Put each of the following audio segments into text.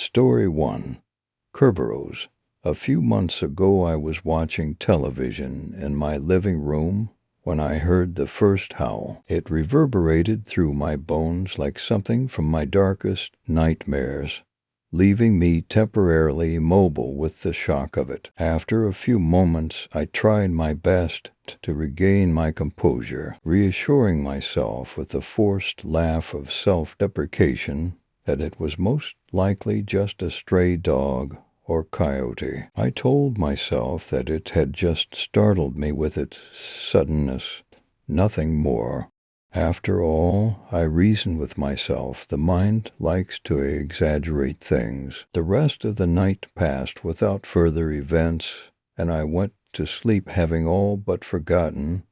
Story 1. Kerberos. A few months ago I was watching television in my living room when I heard the first howl. It reverberated through my bones like something from my darkest nightmares, leaving me temporarily immobile with the shock of it. After a few moments, I tried my best to regain my composure, reassuring myself with a forced laugh of self-deprecation that it was most likely just a stray dog or coyote. I told myself that it had just startled me with its suddenness, nothing more. After all, I reasoned with myself, the mind likes to exaggerate things. The rest of the night passed without further events, and I went to sleep having all but forgotten.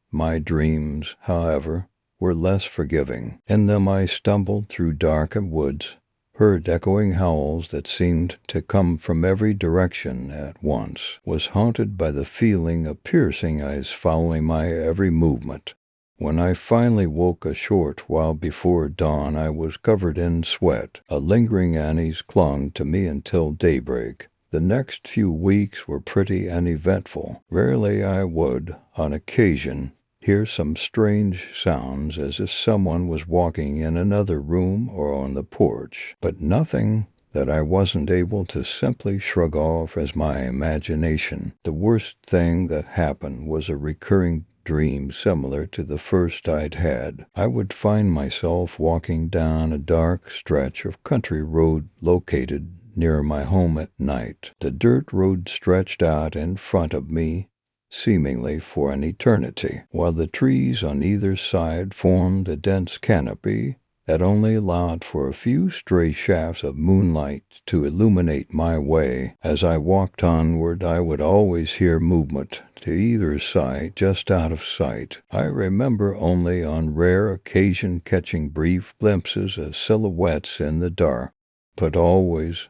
My dreams, however, were less forgiving. In them I stumbled through dark woods, heard echoing howls that seemed to come from every direction at once, was haunted by the feeling of piercing eyes following my every movement. When I finally woke a short while before dawn, I was covered in sweat. A lingering unease clung to me until daybreak. The next few weeks were pretty uneventful. Rarely I would, on occasion, hear some strange sounds as if someone was walking in another room or on the porch, but nothing that I wasn't able to simply shrug off as my imagination. The worst thing that happened was a recurring dream similar to the first I'd had. I would find myself walking down a dark stretch of country road located near my home at night. The dirt road stretched out in front of me, seemingly for an eternity, while the trees on either side formed a dense canopy that only allowed for a few stray shafts of moonlight to illuminate my way. As I walked onward, I would always hear movement to either side just out of sight. I remember only on rare occasion catching brief glimpses of silhouettes in the dark, but always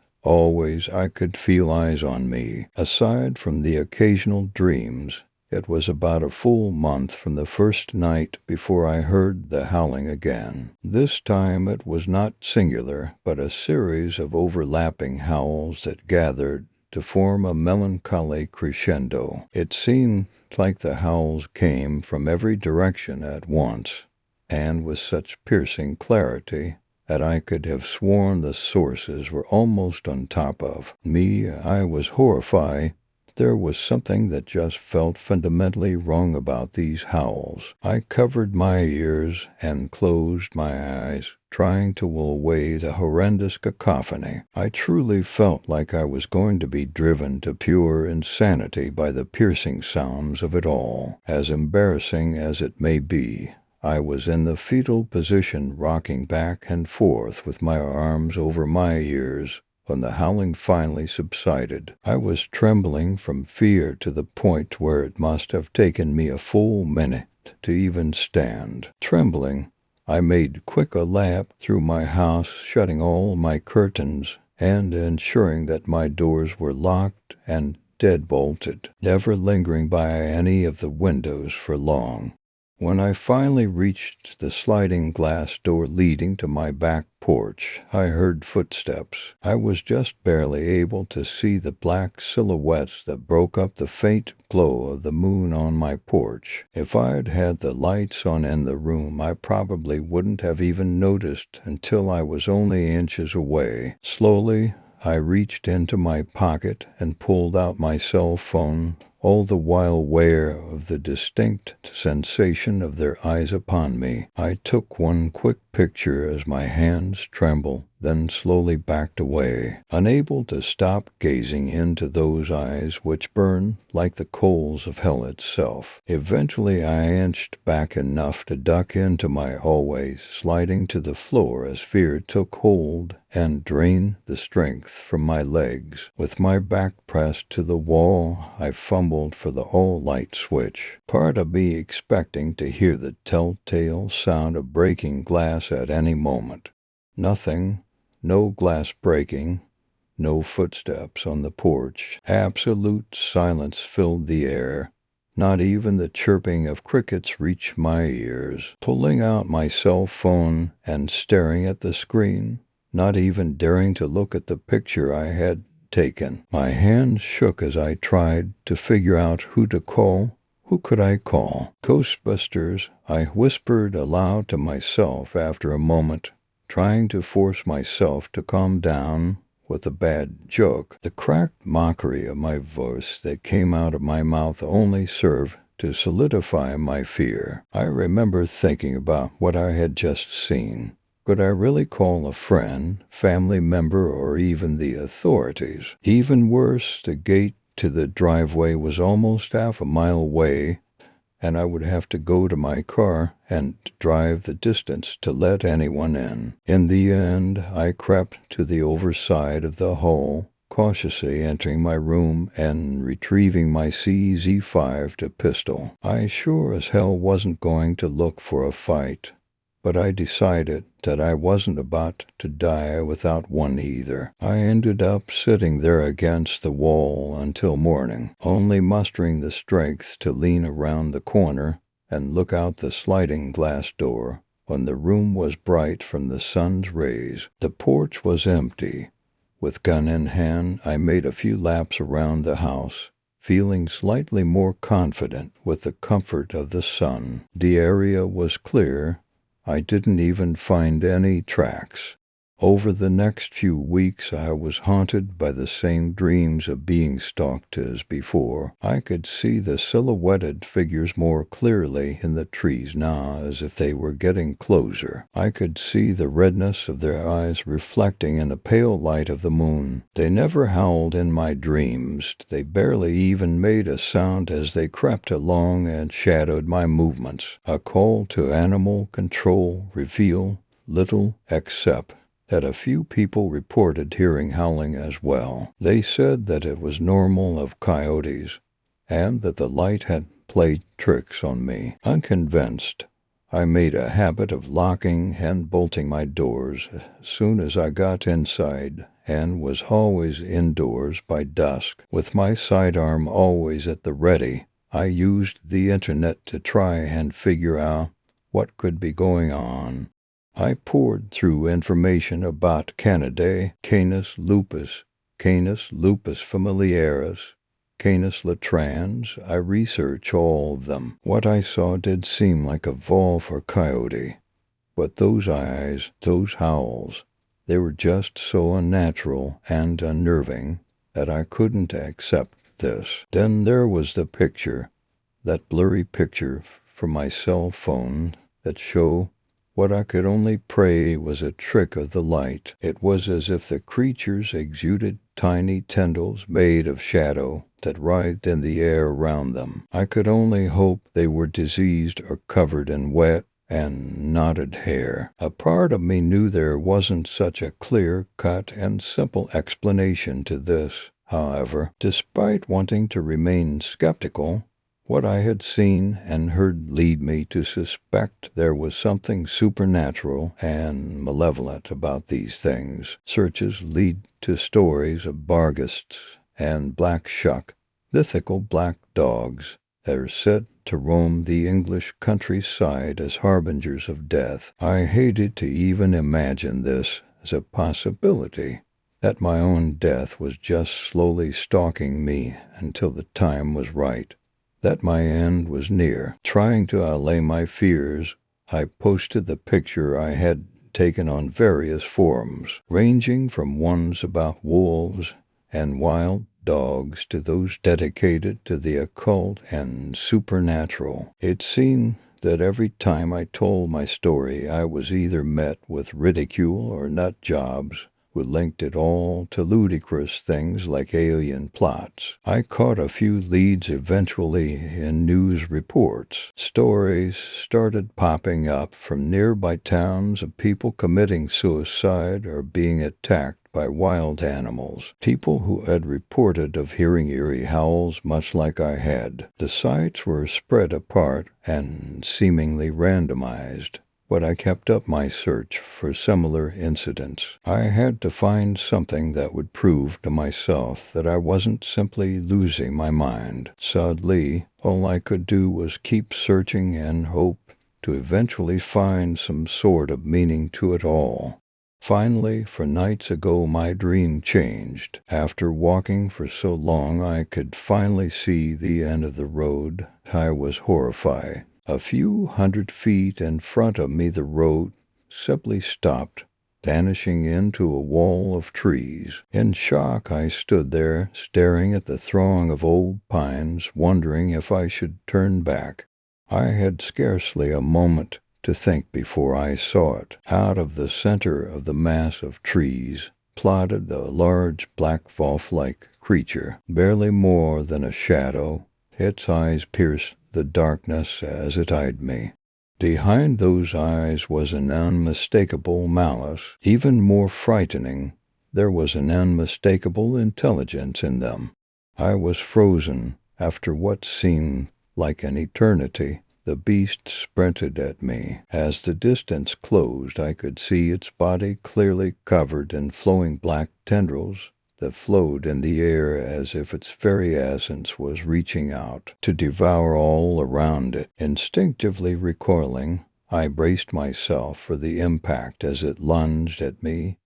I could feel eyes on me. Aside from the occasional dreams, it was about a full month from the first night before I heard the howling again. This time it was not singular, but a series of overlapping howls that gathered to form a melancholy crescendo. It seemed like the howls came from every direction at once, and with such piercing clarity that I could have sworn the sources were almost on top of me. I was horrified. There was something that just felt fundamentally wrong about these howls. I covered my ears and closed my eyes, trying to will away the horrendous cacophony. I truly felt like I was going to be driven to pure insanity by the piercing sounds of it all. As embarrassing as it may be, I was in the fetal position, rocking back and forth with my arms over my ears. When the howling finally subsided, I was trembling from fear to the point where it must have taken me a full minute to even stand. Trembling, I made quick a lap through my house, shutting all my curtains and ensuring that my doors were locked and dead-bolted, never lingering by any of the windows for long. When I finally reached the sliding glass door leading to my back porch, I heard footsteps. I was just barely able to see the black silhouettes that broke up the faint glow of the moon on my porch. If I'd had the lights on in the room, I probably wouldn't have even noticed until I was only inches away. Slowly, I reached into my pocket and pulled out my cell phone, all the while aware of the distinct sensation of their eyes upon me. I took one quick picture as my hands trembled, then slowly backed away, unable to stop gazing into those eyes which burned like the coals of hell itself. Eventually I inched back enough to duck into my hallway, sliding to the floor as fear took hold and drained the strength from my legs. With my back pressed to the wall, I fumbled for the all-light switch, part of me expecting to hear the telltale sound of breaking glass at any moment. Nothing. No glass breaking, no footsteps on the porch. Absolute silence filled the air. Not even the chirping of crickets reached my ears. Pulling out my cell phone and staring at the screen, not even daring to look at the picture I had taken. My hands shook as I tried to figure out who to call. Who could I call? Ghostbusters, I whispered aloud to myself after a moment, trying to force myself to calm down with a bad joke. The cracked mockery of my voice that came out of my mouth only served to solidify my fear. I remember thinking about what I had just seen. Could I really call a friend, family member, or even the authorities? Even worse, the gate to the driveway was almost half a mile away, and I would have to go to my car and drive the distance to let anyone in. In the end, I crept to the overside of the hall, cautiously entering my room and retrieving my CZ5 pistol. I sure as hell wasn't going to look for a fight, but I decided that I wasn't about to die without one either. I ended up sitting there against the wall until morning, only mustering the strength to lean around the corner and look out the sliding glass door when the room was bright from the sun's rays. The porch was empty. With gun in hand, I made a few laps around the house, feeling slightly more confident with the comfort of the sun. The area was clear. I didn't even find any tracks. Over the next few weeks, I was haunted by the same dreams of being stalked as before. I could see the silhouetted figures more clearly in the trees now, as if they were getting closer. I could see the redness of their eyes reflecting in the pale light of the moon. They never howled in my dreams. They barely even made a sound as they crept along and shadowed my movements. A call to animal control revealed little except that a few people reported hearing howling as well. They said that it was normal of coyotes, and that the light had played tricks on me. Unconvinced, I made a habit of locking and bolting my doors as soon as I got inside, and was always indoors by dusk. With my sidearm always at the ready, I used the internet to try and figure out what could be going on. I poured through information about Canidae, Canis lupus familiaris, Canis latrans. I researched all of them. What I saw did seem like a vol for coyote, but those eyes, those howls, they were just so unnatural and unnerving that I couldn't accept this. Then there was the picture, that blurry picture from my cell phone that showed what I could only pray was a trick of the light. It was as if the creatures exuded tiny tendrils made of shadow that writhed in the air around them. I could only hope they were diseased or covered in wet and knotted hair. A part of me knew there wasn't such a clear-cut and simple explanation to this. However, despite wanting to remain skeptical, what I had seen and heard lead me to suspect there was something supernatural and malevolent about these things. Searches lead to stories of barghists and black shuck, mythical black dogs that are said to roam the English countryside as harbingers of death. I hated to even imagine this as a possibility, that my own death was just slowly stalking me until the time was right, that my end was near. Trying to allay my fears, I posted the picture I had taken on various forums, ranging from ones about wolves and wild dogs to those dedicated to the occult and supernatural. It seemed that every time I told my story, I was either met with ridicule or nut jobs who linked it all to ludicrous things like alien plots. I caught a few leads eventually in news reports. Stories started popping up from nearby towns of people committing suicide or being attacked by wild animals. People who had reported of hearing eerie howls much like I had. The sites were spread apart and seemingly randomized, but I kept up my search for similar incidents. I had to find something that would prove to myself that I wasn't simply losing my mind. Sadly, all I could do was keep searching and hope to eventually find some sort of meaning to it all. Finally, for nights ago, my dream changed. After walking for so long, I could finally see the end of the road. I was horrified. A few hundred feet in front of me, the road simply stopped, vanishing into a wall of trees. In shock, I stood there, staring at the throng of old pines, wondering if I should turn back. I had scarcely a moment to think before I saw it. Out of the center of the mass of trees plodded a large black wolf-like creature, barely more than a shadow. Its eyes pierced the darkness as it eyed me. Behind those eyes was an unmistakable malice. Even more frightening, there was an unmistakable intelligence in them. I was frozen after what seemed like an eternity. The beast sprinted at me. As the distance closed, I could see its body clearly covered in flowing black tendrils that flowed in the air as if its very essence was reaching out to devour all around it. Instinctively recoiling, I braced myself for the impact as it lunged at me,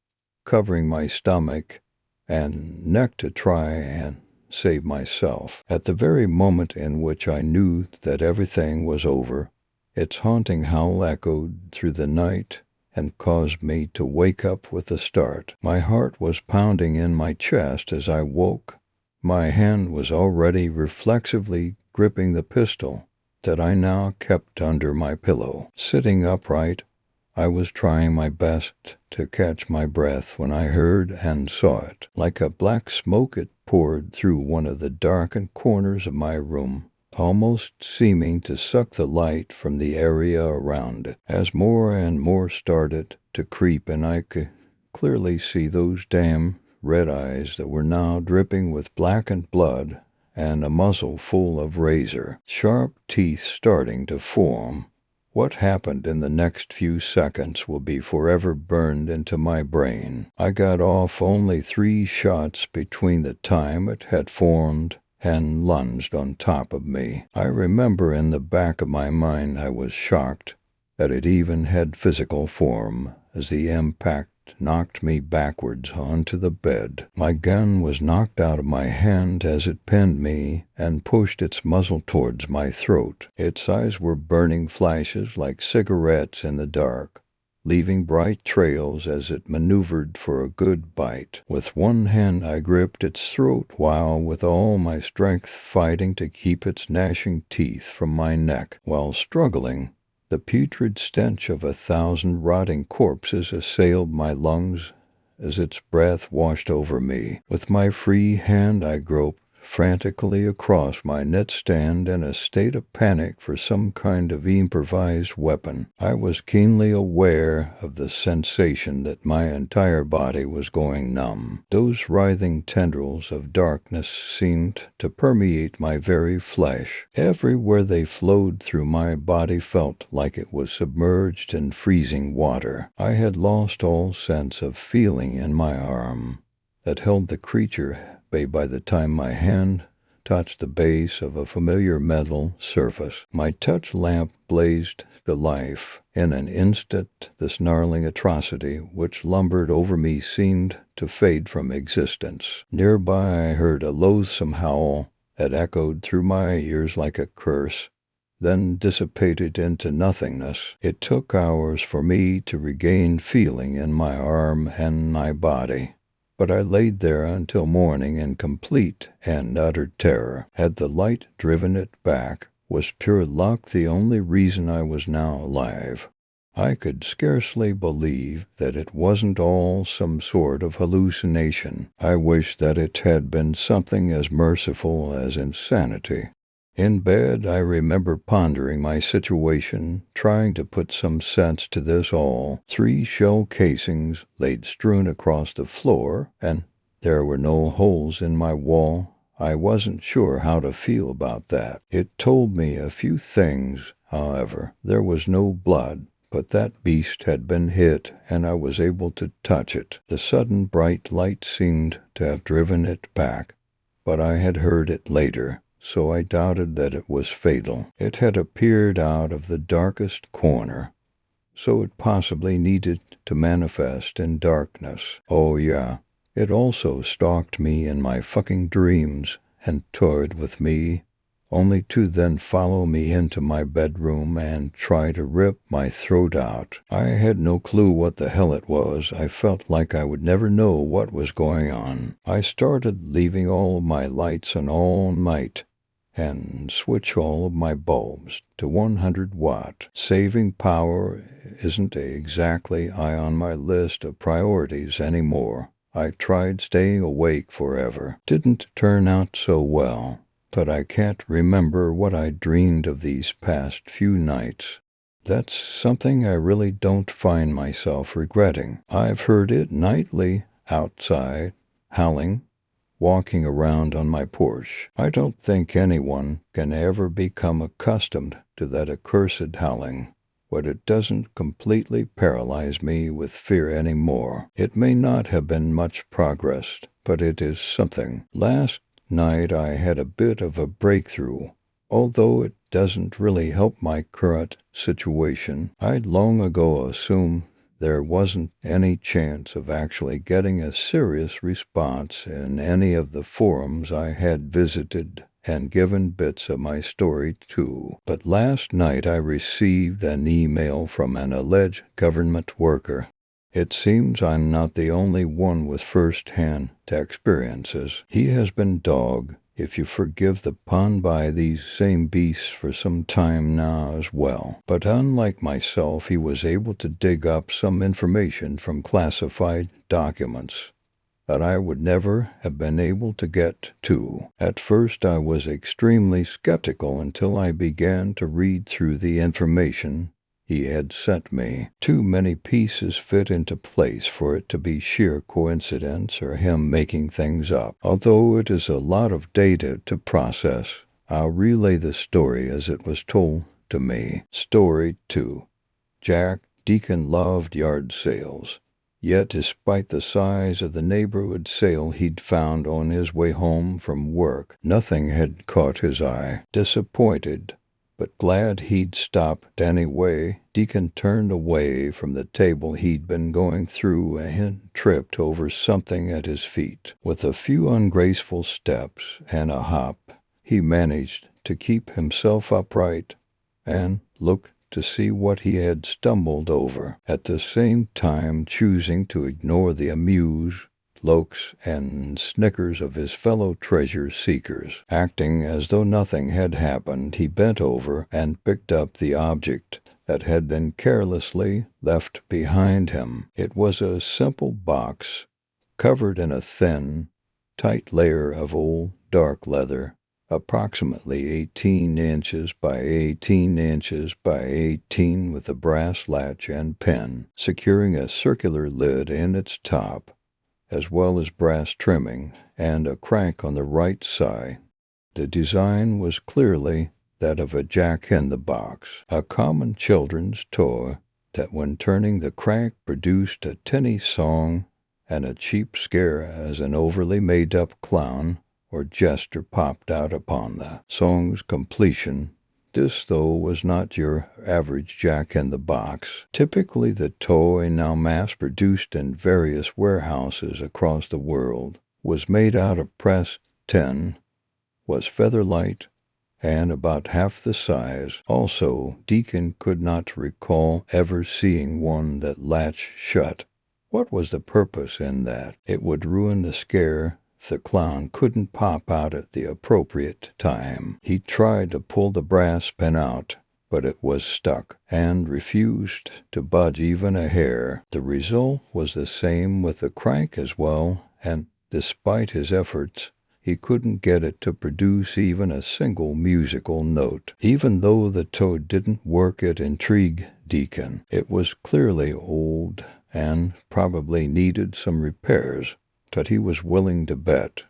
covering my stomach and neck to try and save myself. At the very moment in which I knew that everything was over, its haunting howl echoed through the night and caused me to wake up with a start. My heart was pounding in my chest as I woke. My hand was already reflexively gripping the pistol that I now kept under my pillow. Sitting upright, I was trying my best to catch my breath when I heard and saw it. Like a black smoke, it poured through one of the darkened corners of my room, almost seeming to suck the light from the area around it. As more and more started to creep in, I could clearly see those damn red eyes that were now dripping with blackened blood and a muzzle full of razor, sharp teeth starting to form. What happened in the next few seconds will be forever burned into my brain. I got off only 3 shots between the time it had formed and lunged on top of me. I remember in the back of my mind I was shocked that it even had physical form, as the impact knocked me backwards onto the bed. My gun was knocked out of my hand as it pinned me and pushed its muzzle towards my throat. Its eyes were burning flashes like cigarettes in the dark, leaving bright trails as it maneuvered for a good bite. With one hand I gripped its throat while with all my strength fighting to keep its gnashing teeth from my neck. While struggling, the putrid stench of 1,000 rotting corpses assailed my lungs as its breath washed over me. With my free hand I groped frantically across my nightstand in a state of panic for some kind of improvised weapon. I was keenly aware of the sensation that my entire body was going numb. Those writhing tendrils of darkness seemed to permeate my very flesh. Everywhere they flowed through my body felt like it was submerged in freezing water. I had lost all sense of feeling in my arm that held the creature by the time my hand touched the base of a familiar metal surface. My touch lamp blazed to life. In an instant, the snarling atrocity which lumbered over me seemed to fade from existence. Nearby, I heard a loathsome howl that echoed through my ears like a curse, then dissipated into nothingness. It took hours for me to regain feeling in my arm and my body, but I laid there until morning in complete and utter terror. Had the light driven it back? Was pure luck the only reason I was now alive? I could scarcely believe that it wasn't all some sort of hallucination. I wished that it had been something as merciful as insanity. In bed, I remember pondering my situation, trying to put some sense to this all. 3 shell casings laid strewn across the floor, and there were no holes in my wall. I wasn't sure how to feel about that. It told me a few things, however. There was no blood, but that beast had been hit, and I was able to touch it. The sudden bright light seemed to have driven it back, but I had heard it later, so I doubted that it was fatal. It had appeared out of the darkest corner, so it possibly needed to manifest in darkness. Oh yeah, it also stalked me in my fucking dreams and toyed with me, only to then follow me into my bedroom and try to rip my throat out. I had no clue what the hell it was. I felt like I would never know what was going on. I started leaving all my lights on all night and switch all of my bulbs to 100 watt. Saving power isn't exactly high on my list of priorities anymore. I tried staying awake forever. Didn't turn out so well, but I can't remember what I dreamed of these past few nights. That's something I really don't find myself regretting. I've heard it nightly outside, howling, walking around on my porch. I don't think anyone can ever become accustomed to that accursed howling, but it doesn't completely paralyze me with fear anymore. It may not have been much progress, but it is something. Last night I had a bit of a breakthrough. Although it doesn't really help my current situation, I'd long ago assumed there wasn't any chance of actually getting a serious response in any of the forums I had visited and given bits of my story to. But last night I received an email from an alleged government worker. It seems I'm not the only one with first-hand experiences. He has been dogged, if you forgive the pun, by these same beasts for some time now as well. But unlike myself, he was able to dig up some information from classified documents that I would never have been able to get to. At first I was extremely skeptical until I began to read through the information he had sent me. Too many pieces fit into place for it to be sheer coincidence or him making things up. Although it is a lot of data to process, I'll relay the story as it was told to me. Story 2. Jack Deacon loved yard sales. Yet, despite the size of the neighborhood sale he'd found on his way home from work, nothing had caught his eye. Disappointed, but glad he'd stopped anyway, Deacon turned away from the table he'd been going through and tripped over something at his feet. With a few ungraceful steps and a hop, he managed to keep himself upright and looked to see what he had stumbled over, at the same time choosing to ignore the amused looks and snickers of his fellow treasure-seekers. Acting as though nothing had happened, he bent over and picked up the object that had been carelessly left behind him. It was a simple box, covered in a thin, tight layer of old dark leather, approximately 18 inches by 18 inches by 18, with a brass latch and pin, securing a circular lid in its top, as well as brass trimming and a crank on the right side. The design was clearly that of a jack-in-the-box, a common children's toy that when turning the crank produced a tinny song and a cheap scare as an overly made-up clown or jester popped out upon the song's completion. This, though, was not your average jack-in-the-box. Typically, the toy, now mass-produced in various warehouses across the world, was made out of pressed tin, was feather-light, and about half the size. Also, Deacon could not recall ever seeing one that latched shut. What was the purpose in that? It would ruin the scare if the clown couldn't pop out at the appropriate time. He tried to pull the brass pin out, but it was stuck and refused to budge even a hair. The result was the same with the crank as well, and despite his efforts, he couldn't get it to produce even a single musical note. Even though the toad didn't work, it intrigued Deacon. It was clearly old and probably needed some repairs, but he was willing to bet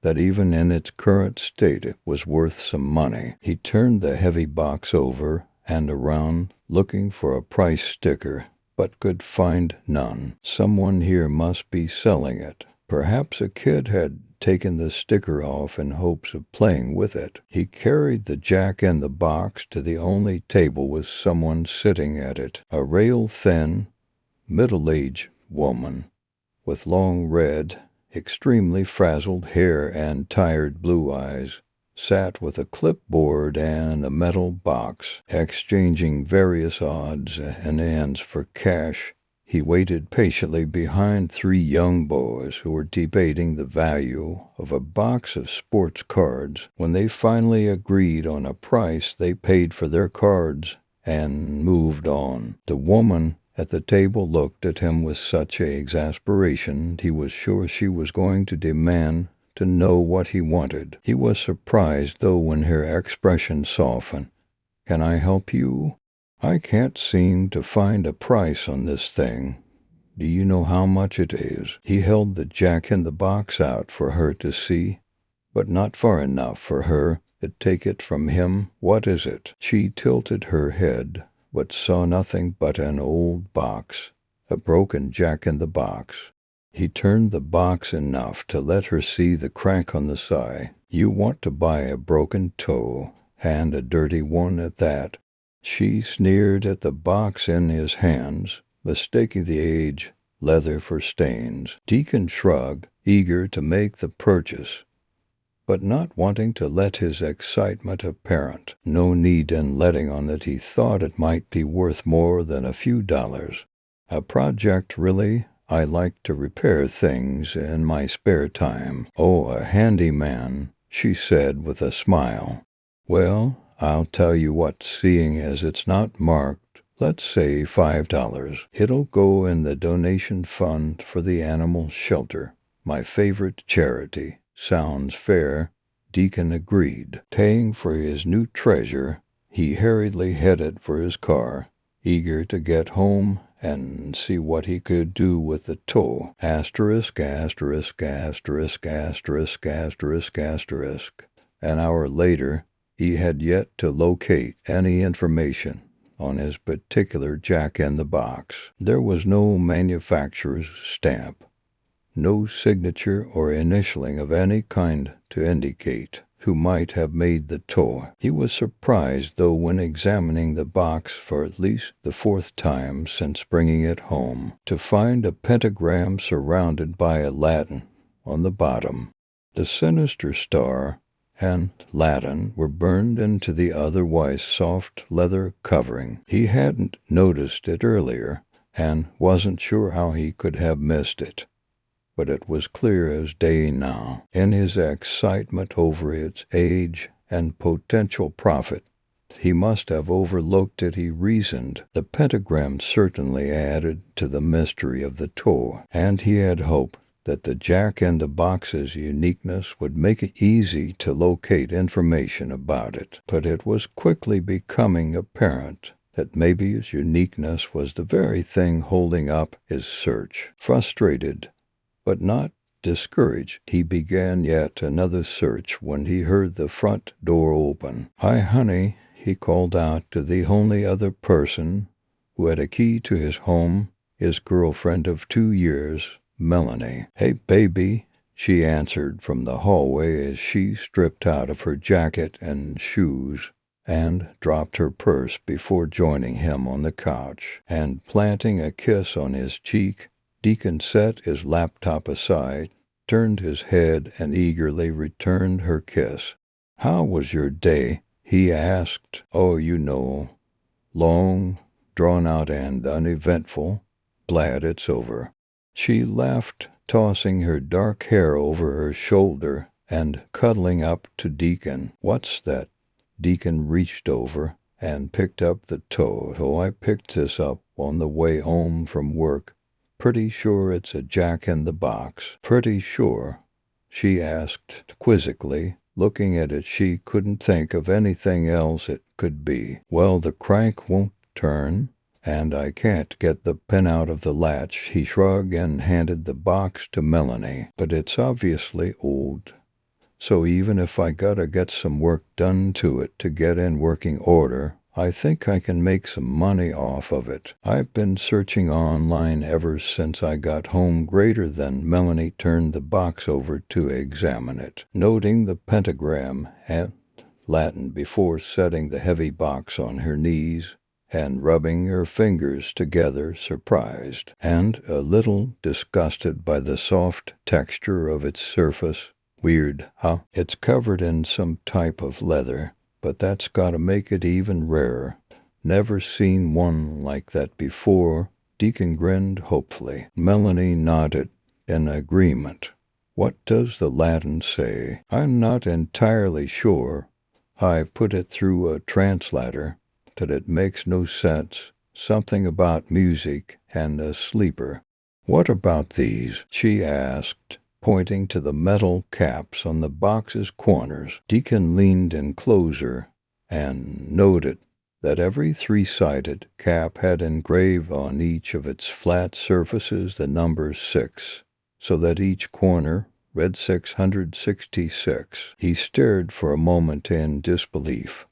that even in its current state it was worth some money. He turned the heavy box over and around, looking for a price sticker, but could find none. Someone here must be selling it. Perhaps a kid had taken the sticker off in hopes of playing with it. He carried the jack-in-the-box to the only table with someone sitting at it, a rail-thin, middle-aged woman with long red, extremely frazzled hair and tired blue eyes, sat with a clipboard and a metal box, exchanging various odds and ends for cash. He waited patiently behind three young boys who were debating the value of a box of sports cards. When they finally agreed on a price, they paid for their cards and moved on. The woman at the table looked at him with such exasperation he was sure she was going to demand to know what he wanted. He was surprised, though, when her expression softened. "Can I help you? I can't seem to find a price on this thing. Do you know how much it is?" He held the jack-in-the-box out for her to see, but not far enough for her to take it from him. "What is it?" She tilted her head, but saw nothing but an old box, a broken jack-in-the-box. He turned the box enough to let her see the crack on the side. "You want to buy a broken toe, and a dirty one at that." She sneered at the box in his hands, mistaking the aged leather for stains. Deacon shrugged, eager to make the purchase, but not wanting to let his excitement apparent. No need in letting on that he thought it might be worth more than a few dollars. "A project, really. I like to repair things in my spare time." "Oh, a handyman," she said with a smile. "Well, I'll tell you what, seeing as it's not marked, let's say $5. It'll go in the donation fund for the animal shelter, my favorite charity." "Sounds fair," Deacon agreed. Paying for his new treasure, he hurriedly headed for his car, eager to get home and see what he could do with the toe. Asterisk, asterisk, asterisk, asterisk, asterisk, asterisk. An hour later, he had yet to locate any information on his particular jack-in-the-box. There was no manufacturer's stamp, no signature or initialing of any kind to indicate who might have made the toy. He was surprised, though, when examining the box for at least the fourth time since bringing it home, to find a pentagram surrounded by a Latin on the bottom. The sinister star and Latin were burned into the otherwise soft leather covering. He hadn't noticed it earlier, and wasn't sure how he could have missed it, but it was clear as day now. In his excitement over its age and potential profit, he must have overlooked it, he reasoned. The pentagram certainly added to the mystery of the toy, and he had hoped that the jack-in-the-box's uniqueness would make it easy to locate information about it. But it was quickly becoming apparent that maybe its uniqueness was the very thing holding up his search. Frustrated, but not discouraged, he began yet another search when he heard the front door open. "Hi, honey," he called out to the only other person who had a key to his home, his girlfriend of 2 years, Melanie. "Hey, baby," she answered from the hallway as she stripped out of her jacket and shoes and dropped her purse before joining him on the couch. And planting a kiss on his cheek, Deacon set his laptop aside, turned his head, and eagerly returned her kiss. "How was your day?" he asked. "Oh, you know, long, drawn-out, and uneventful. Glad it's over." She laughed, tossing her dark hair over her shoulder and cuddling up to Deacon. "What's that?" Deacon reached over and picked up the toe. "Oh, I picked this up on the way home from work. Pretty sure it's a jack-in-the-box." "Pretty sure?" she asked quizzically. Looking at it, she couldn't think of anything else it could be. "Well, the crank won't turn, and I can't get the pin out of the latch." He shrugged and handed the box to Melanie. "But it's obviously old, so even if I gotta get some work done to it to get in working order, I think I can make some money off of it. I've been searching online ever since I got home. Greater than Melanie turned the box over to examine it, noting the pentagram and Latin before setting the heavy box on her knees and rubbing her fingers together, surprised and a little disgusted by the soft texture of its surface. Weird, huh? It's covered in some type of leather, but that's gotta make it even rarer. Never seen one like that before. Deacon grinned hopefully. Melanie nodded in agreement. What does the Latin say? I'm not entirely sure. I've put it through a translator, but it makes no sense. Something about music and a sleeper. What about these? She asked, pointing to the metal caps on the box's corners. Deacon leaned in closer and noted that every three-sided cap had engraved on each of its flat surfaces the number 6, so that each corner read 666. He stared for a moment in disbelief.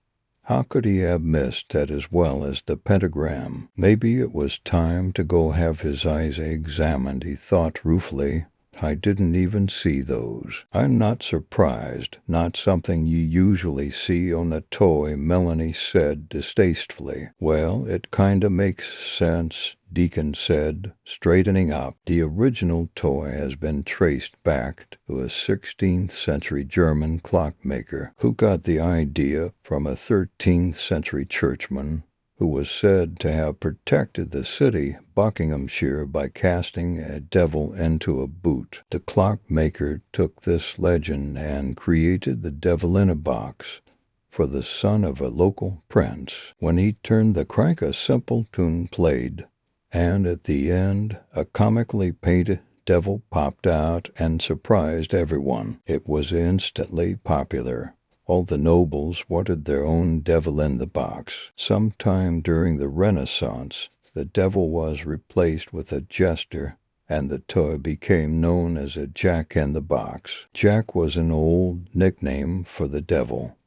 How could he have missed that as well as the pentagram? Maybe it was time to go have his eyes examined, he thought ruefully. I didn't even see those. I'm not surprised. Not something you usually see on a toy, Melanie said distastefully. Well, it kinda makes sense, Deacon said, straightening up. The original toy has been traced back to a 16th century German clockmaker who got the idea from a 13th century churchman who was said to have protected the city, Buckinghamshire, by casting a devil into a boot. The clockmaker took this legend and created the devil in a box for the son of a local prince. When he turned the crank, a simple tune played, and at the end, a comically painted devil popped out and surprised everyone. It was instantly popular. All the nobles wanted their own devil in the box. Sometime during the Renaissance, the devil was replaced with a jester, and the toy became known as a jack-in-the-box. Jack was an old nickname for the devil,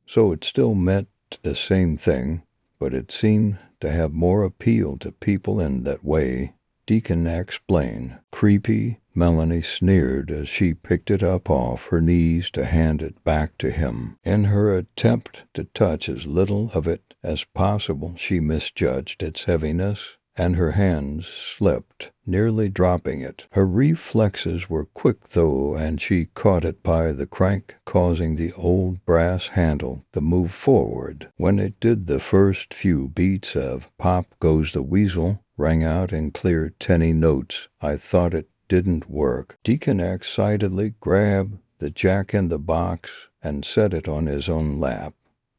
so it still meant the same thing, but it seemed to have more appeal to people in that way. Deacon explained. Creepy, Melanie sneered as she picked it up off her knees to hand it back to him. In her attempt to touch as little of it as possible, she misjudged its heaviness, and her hands slipped, nearly dropping it. Her reflexes were quick, though, and she caught it by the crank, causing the old brass handle to move forward. When it did, the first few beats of "Pop Goes the Weasel" rang out in clear, tinny notes. I thought it didn't work. Deacon excitedly grabbed the jack-in-the-box and set it on his own lap.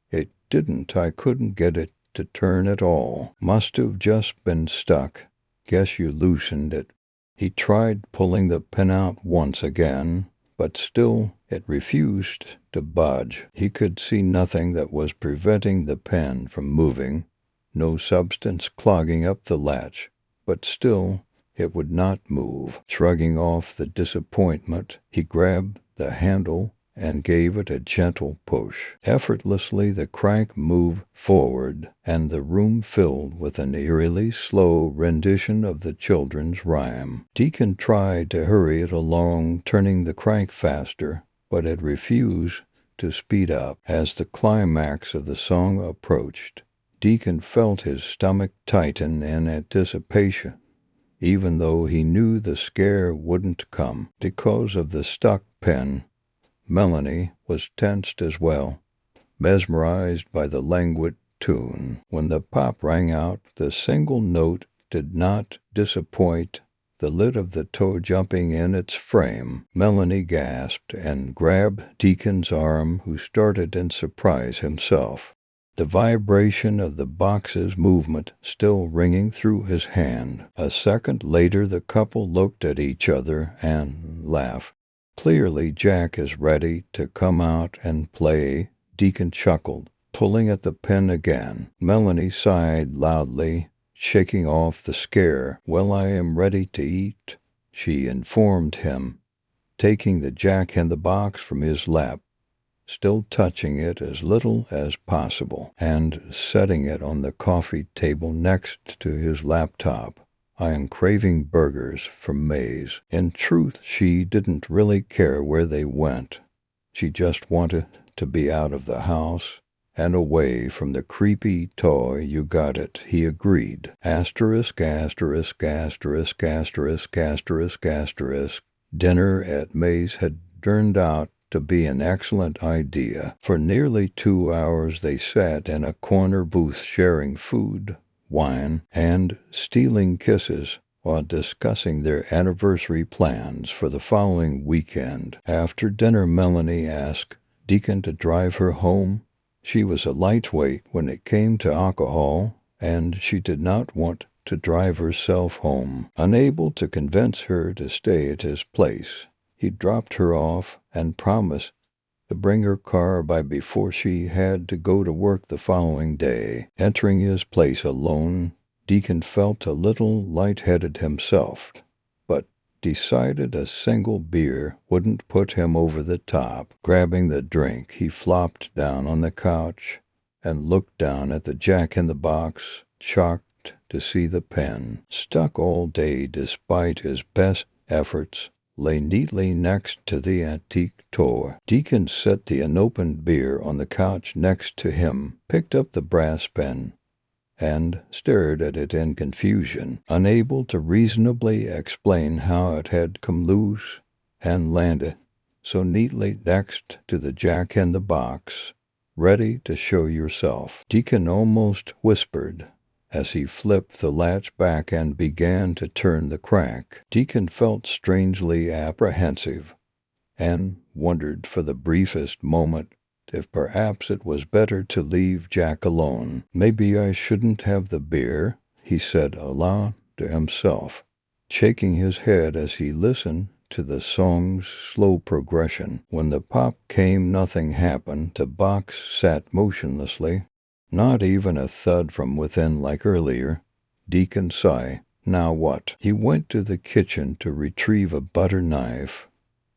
It didn't. I couldn't get it to turn at all. Must have just been stuck. Guess you loosened it. He tried pulling the pin out once again, but still it refused to budge. He could see nothing that was preventing the pin from moving, no substance clogging up the latch, but still it would not move. Shrugging off the disappointment, he grabbed the handle and gave it a gentle push. Effortlessly, the crank moved forward, and the room filled with an eerily slow rendition of the children's rhyme. Deacon tried to hurry it along, turning the crank faster, but it refused to speed up. As the climax of the song approached, Deacon felt his stomach tighten in anticipation, even though he knew the scare wouldn't come. Because of the stuck pin, Melanie was tensed as well, mesmerized by the languid tune. When the pop rang out, the single note did not disappoint, the lid of the toy jumping in its frame. Melanie gasped and grabbed Deacon's arm, who started in surprise himself, the vibration of the box's movement still ringing through his hand. A second later, the couple looked at each other and laughed. Clearly, Jack is ready to come out and play, Deacon chuckled, pulling at the pin again. Melanie sighed loudly, shaking off the scare. Well, I am ready to eat, she informed him, taking the jack-in-the-box from his lap. still touching it as little as possible, and setting it on the coffee table next to his laptop. I am craving burgers from Maze. In truth, she didn't really care where they went. She just wanted to be out of the house and away from the creepy toy. You got it, he agreed. Asterisk, asterisk, asterisk, asterisk, asterisk, asterisk. Dinner at Maze had turned out to be an excellent idea. For nearly 2 hours they sat in a corner booth sharing food, wine, and stealing kisses while discussing their anniversary plans for the following weekend. After dinner, Melanie asked Deacon to drive her home. She was a lightweight when it came to alcohol, and she did not want to drive herself home. Unable to convince her to stay at his place, he dropped her off and promised to bring her car by before she had to go to work the following day. Entering his place alone, Deacon felt a little lightheaded himself, but decided a single beer wouldn't put him over the top. Grabbing the drink, he flopped down on the couch and looked down at the Jack-in-the-Box, shocked to see the pen, stuck all day despite his best efforts, lay neatly next to the antique toy. Deacon set the unopened beer on the couch next to him, picked up the brass pen, and stared at it in confusion, unable to reasonably explain how it had come loose and landed so neatly next to the Jack-in-the-Box. Ready to show yourself, Deacon almost whispered as he flipped the latch back and began to turn the crank. Deacon felt strangely apprehensive and wondered for the briefest moment if perhaps it was better to leave Jack alone. Maybe I shouldn't have the beer, he said aloud to himself, shaking his head as he listened to the song's slow progression. When the pop came, nothing happened. The box sat motionlessly, not even a thud from within like earlier. Deacon sighed. Now what? He went to the kitchen to retrieve a butter knife.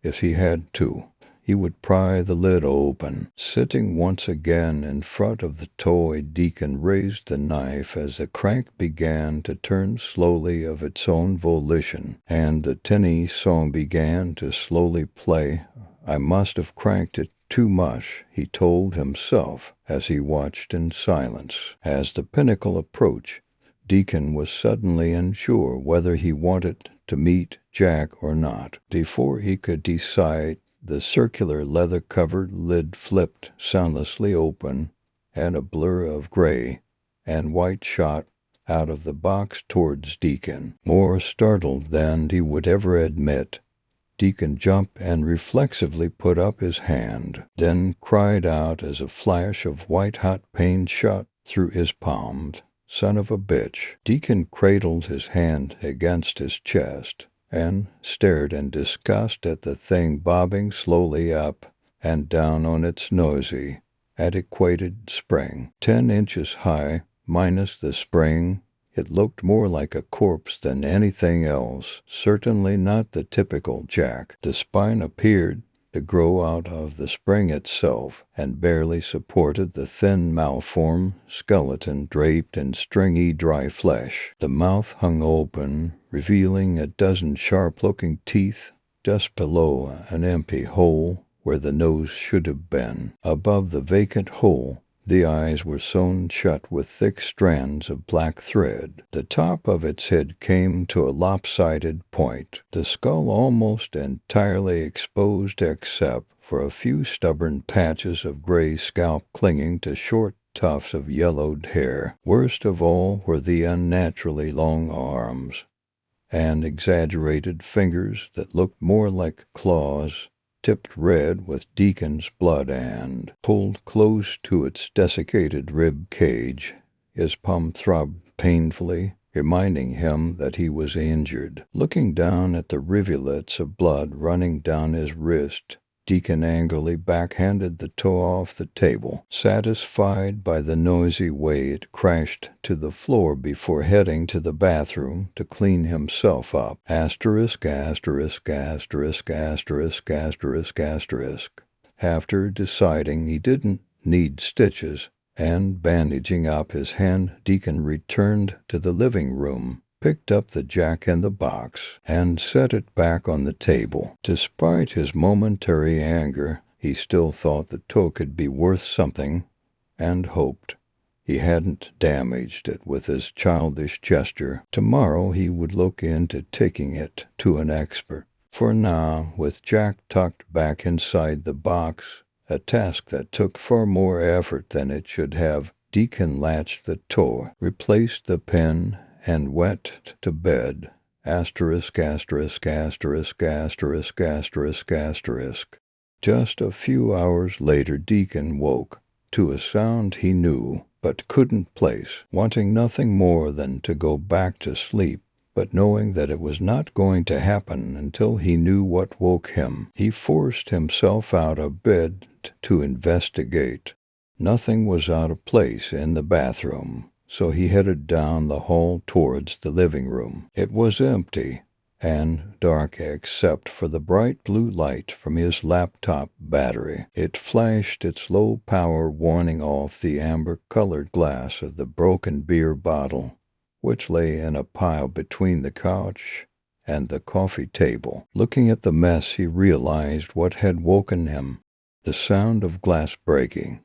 If he had to, he would pry the lid open. Sitting once again in front of the toy, Deacon raised the knife as the crank began to turn slowly of its own volition, and the tinny song began to slowly play. I must have cranked it too much, he told himself as he watched in silence. As the pinnacle approached, Deacon was suddenly unsure whether he wanted to meet Jack or not. Before he could decide, the circular leather-covered lid flipped soundlessly open, and a blur of gray and white shot out of the box towards Deacon. More startled than he would ever admit, Deacon jumped and reflexively put up his hand, then cried out as a flash of white-hot pain shot through his palm. Son of a bitch. Deacon cradled his hand against his chest and stared in disgust at the thing bobbing slowly up and down on its noisy, antiquated spring. 10 inches high, minus the spring, it looked more like a corpse than anything else, certainly not the typical Jack. The spine appeared to grow out of the spring itself and barely supported the thin malformed skeleton draped in stringy dry flesh. The mouth hung open, revealing a dozen sharp-looking teeth just below an empty hole where the nose should have been. Above the vacant hole, the eyes were sewn shut with thick strands of black thread. The top of its head came to a lopsided point, the skull almost entirely exposed except for a few stubborn patches of gray scalp clinging to short tufts of yellowed hair. Worst of all were the unnaturally long arms and exaggerated fingers that looked more like claws, tipped red with Deacon's blood, and pulled close to its desiccated rib cage. His palm throbbed painfully, reminding him that he was injured. Looking down at the rivulets of blood running down his wrist, Deacon angrily backhanded the toe off the table, satisfied by the noisy way it crashed to the floor before heading to the bathroom to clean himself up. Asterisk, asterisk, asterisk, asterisk, asterisk, asterisk. After deciding he didn't need stitches and bandaging up his hand, Deacon returned to the living room, picked up the jack-in-the-box, and set it back on the table. Despite his momentary anger, he still thought the toe could be worth something and hoped he hadn't damaged it with his childish gesture. Tomorrow he would look into taking it to an expert. For now, with Jack tucked back inside the box, a task that took far more effort than it should have, Deacon latched the toe, replaced the pin, and went to bed. Asterisk, asterisk, asterisk, asterisk, asterisk, asterisk. Just a few hours later, Deacon woke to a sound he knew but couldn't place, wanting nothing more than to go back to sleep, but knowing that it was not going to happen until he knew what woke him. He forced himself out of bed to investigate. Nothing was out of place in the bathroom, so he headed down the hall towards the living room. It was empty and dark except for the bright blue light from his laptop battery. It flashed its low-power warning off the amber-colored glass of the broken beer bottle, which lay in a pile between the couch and the coffee table. Looking at the mess, he realized what had woken him, the sound of glass breaking.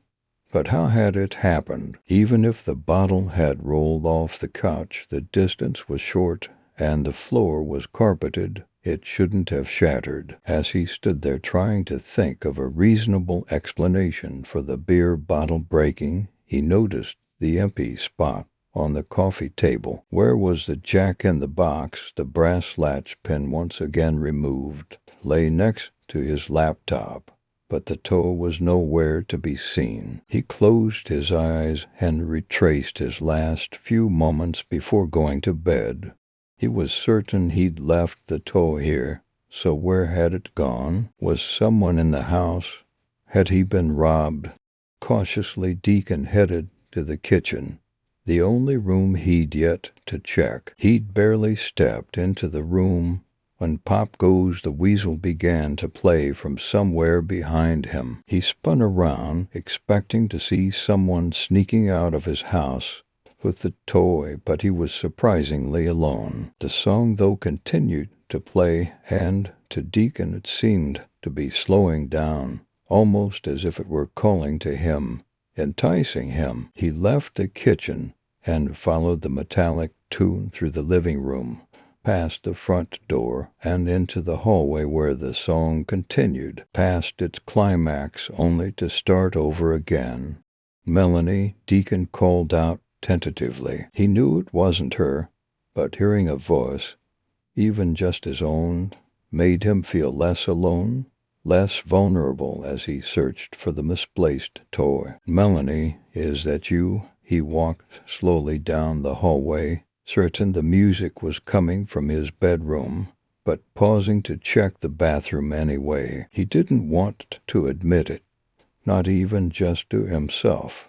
But how had it happened? Even if the bottle had rolled off the couch, the distance was short and the floor was carpeted. It shouldn't have shattered. As he stood there trying to think of a reasonable explanation for the beer bottle breaking, he noticed the empty spot on the coffee table. Where was the jack-in-the-box? The brass latch pin, once again removed, lay next to his laptop, but the toe was nowhere to be seen. He closed his eyes and retraced his last few moments before going to bed. He was certain he'd left the toe here, so where had it gone? Was someone in the house? Had he been robbed? Cautiously, Deacon headed to the kitchen, the only room he'd yet to check. He'd barely stepped into the room when Pop Goes the Weasel began to play from somewhere behind him. He spun around, expecting to see someone sneaking out of his house with the toy, but he was surprisingly alone. The song, though, continued to play, and to Deacon it seemed to be slowing down, almost as if it were calling to him, enticing him. He left the kitchen and followed the metallic tune through the living room, past the front door, and into the hallway where the song continued, past its climax, only to start over again. "Melanie," Deacon called out tentatively. He knew it wasn't her, but hearing a voice, even just his own, made him feel less alone, less vulnerable as he searched for the misplaced toy. "Melanie, is that you?" He walked slowly down the hallway, certain the music was coming from his bedroom, but pausing to check the bathroom anyway. He didn't want to admit it, not even just to himself,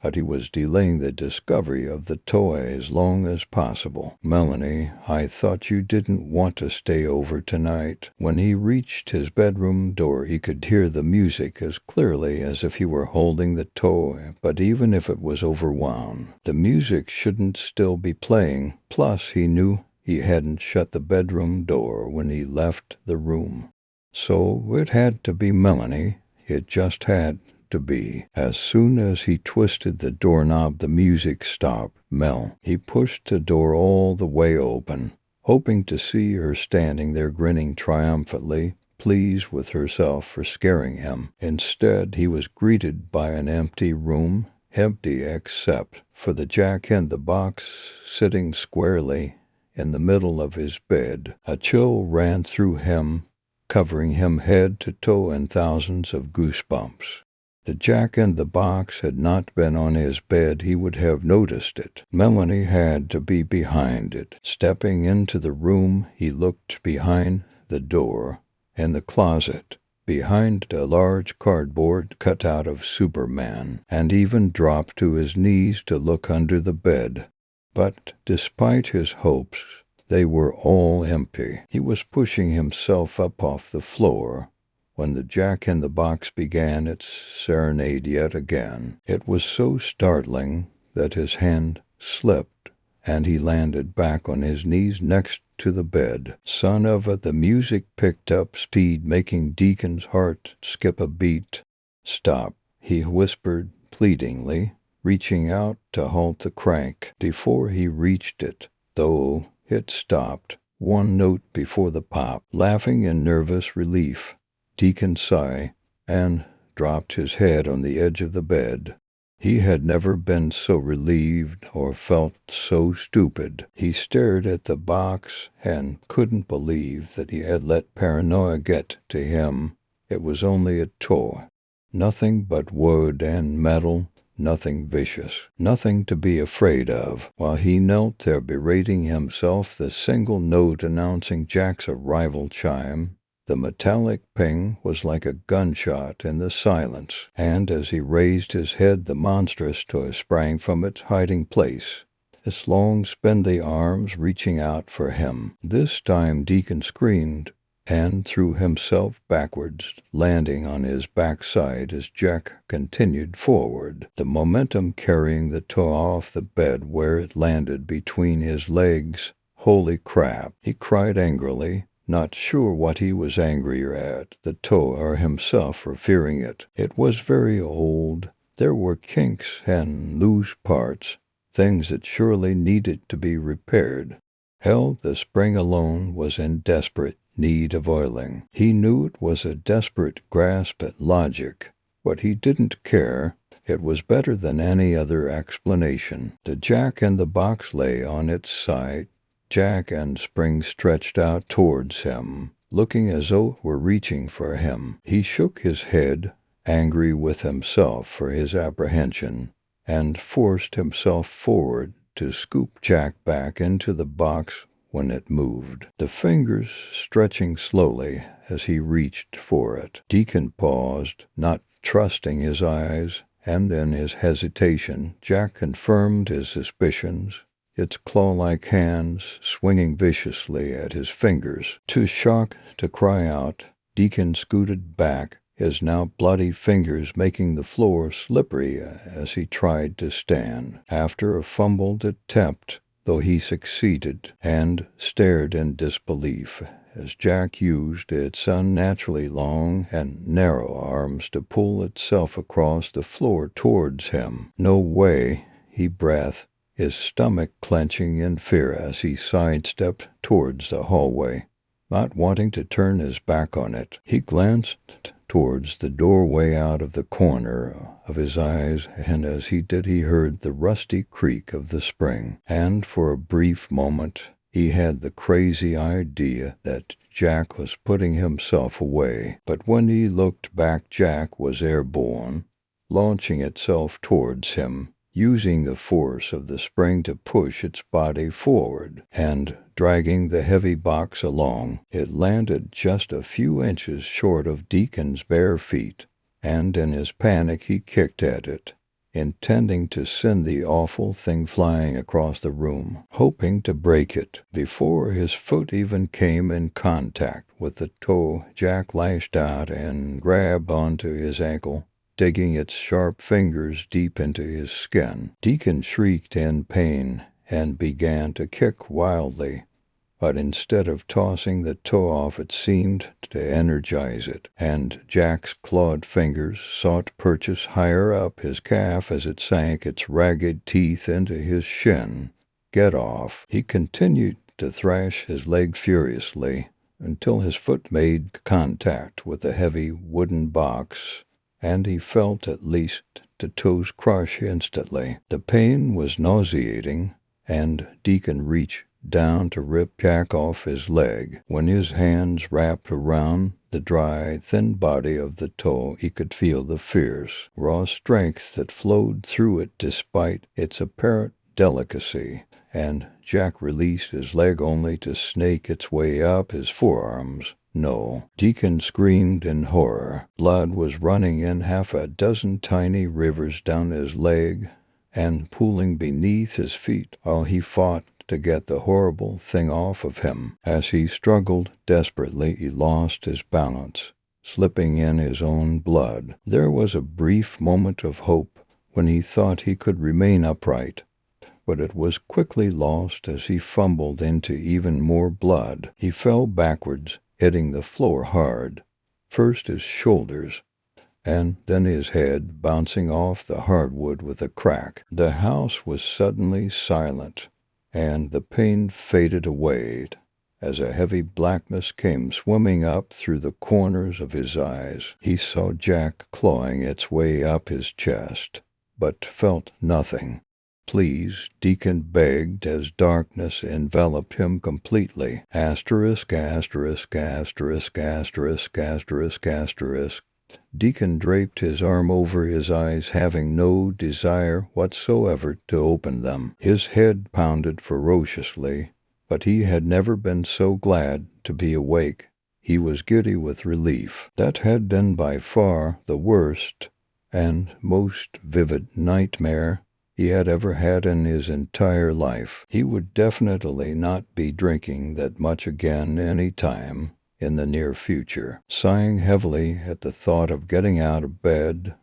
but he was delaying the discovery of the toy as long as possible. "Melanie, I thought you didn't want to stay over tonight." When he reached his bedroom door, he could hear the music as clearly as if he were holding the toy, but even if it was overwound, the music shouldn't still be playing. Plus, he knew he hadn't shut the bedroom door when he left the room. So it had to be Melanie. It just had to be. As soon as he twisted the doorknob, the music stopped. Mel. He pushed the door all the way open, hoping to see her standing there grinning triumphantly, pleased with herself for scaring him. Instead, he was greeted by an empty room, empty except for the jack-in-the-box sitting squarely in the middle of his bed. A chill ran through him, covering him head to toe in thousands of goosebumps. The jack-in-the-box had not been on his bed, he would have noticed it. Melanie had to be behind it. Stepping into the room, he looked behind the door, in the closet, behind a large cardboard cutout of Superman, and even dropped to his knees to look under the bed. But despite his hopes, they were all empty. He was pushing himself up off the floor, when the jack-in-the-box began its serenade yet again. It was so startling that his hand slipped, and he landed back on his knees next to the bed. Son of a, the music picked up speed, making Deacon's heart skip a beat. Stop, he whispered pleadingly, reaching out to halt the crank. Before he reached it, though, it stopped, one note before the pop. Laughing in nervous relief, Deacon sighed and dropped his head on the edge of the bed. He had never been so relieved or felt so stupid. He stared at the box and couldn't believe that he had let paranoia get to him. It was only a toy. Nothing but wood and metal, nothing vicious, nothing to be afraid of. While he knelt there berating himself, the single note announcing Jack's arrival chimed. The metallic ping was like a gunshot in the silence, and as he raised his head, the monstrous toy sprang from its hiding place, its long spindly arms reaching out for him. This time Deacon screamed and threw himself backwards, landing on his backside as Jack continued forward, the momentum carrying the toy off the bed where it landed between his legs. Holy crap, he cried angrily, not sure what he was angrier at, the toy or himself for fearing it. It was very old. There were kinks and loose parts, things that surely needed to be repaired. Hell, the spring alone was in desperate need of oiling. He knew it was a desperate grasp at logic, but he didn't care. It was better than any other explanation. The jack-in-the-box lay on its side, Jack and spring stretched out towards him, looking as though it were reaching for him. He shook his head, angry with himself for his apprehension, and forced himself forward to scoop Jack back into the box when it moved, the fingers stretching slowly as he reached for it. Deacon paused, not trusting his eyes, and in his hesitation Jack confirmed his suspicions, its claw-like hands swinging viciously at his fingers. Too shocked to cry out, Deacon scooted back, his now bloody fingers making the floor slippery as he tried to stand. After a fumbled attempt, though he succeeded, and stared in disbelief as Jack used its unnaturally long and narrow arms to pull itself across the floor towards him. No way, he breathed, his stomach clenching in fear as he sidestepped towards the hallway, not wanting to turn his back on it. He glanced towards the doorway out of the corner of his eyes, and as he did he heard the rusty creak of the spring, and for a brief moment he had the crazy idea that Jack was putting himself away. But when he looked back, Jack was airborne, launching itself towards him, using the force of the spring to push its body forward, and dragging the heavy box along. It landed just a few inches short of Deacon's bare feet, and in his panic he kicked at it, intending to send the awful thing flying across the room, hoping to break it. Before his foot even came in contact with the toe, Jack lashed out and grabbed onto his ankle, digging its sharp fingers deep into his skin. Deacon shrieked in pain and began to kick wildly, but instead of tossing the toe off, it seemed to energize it, and Jack's clawed fingers sought purchase higher up his calf as it sank its ragged teeth into his shin. Get off! He continued to thrash his leg furiously until his foot made contact with the heavy wooden box, and he felt at least the toes crush instantly. The pain was nauseating, and Deacon reached down to rip Jack off his leg. When his hands wrapped around the dry, thin body of the toe, he could feel the fierce, raw strength that flowed through it despite its apparent delicacy, and Jack released his leg only to snake its way up his forearms. No. Deacon screamed in horror. Blood was running in half a dozen tiny rivers down his leg and pooling beneath his feet while he fought to get the horrible thing off of him. As he struggled desperately, he lost his balance, slipping in his own blood. There was a brief moment of hope when he thought he could remain upright, but it was quickly lost as he fumbled into even more blood. He fell backwards, hitting the floor hard, first his shoulders, and then his head bouncing off the hardwood with a crack. The house was suddenly silent, and the pain faded away as a heavy blackness came swimming up through the corners of his eyes. He saw Jack clawing its way up his chest, but felt nothing. "Please," Deacon begged as darkness enveloped him completely. Asterisk, asterisk, asterisk, asterisk, asterisk, asterisk. Deacon draped his arm over his eyes, having no desire whatsoever to open them. His head pounded ferociously, but he had never been so glad to be awake. He was giddy with relief. That had been by far the worst and most vivid nightmare he had ever had in his entire life. He would definitely not be drinking that much again any time in the near future. Sighing heavily at the thought of getting out of bed,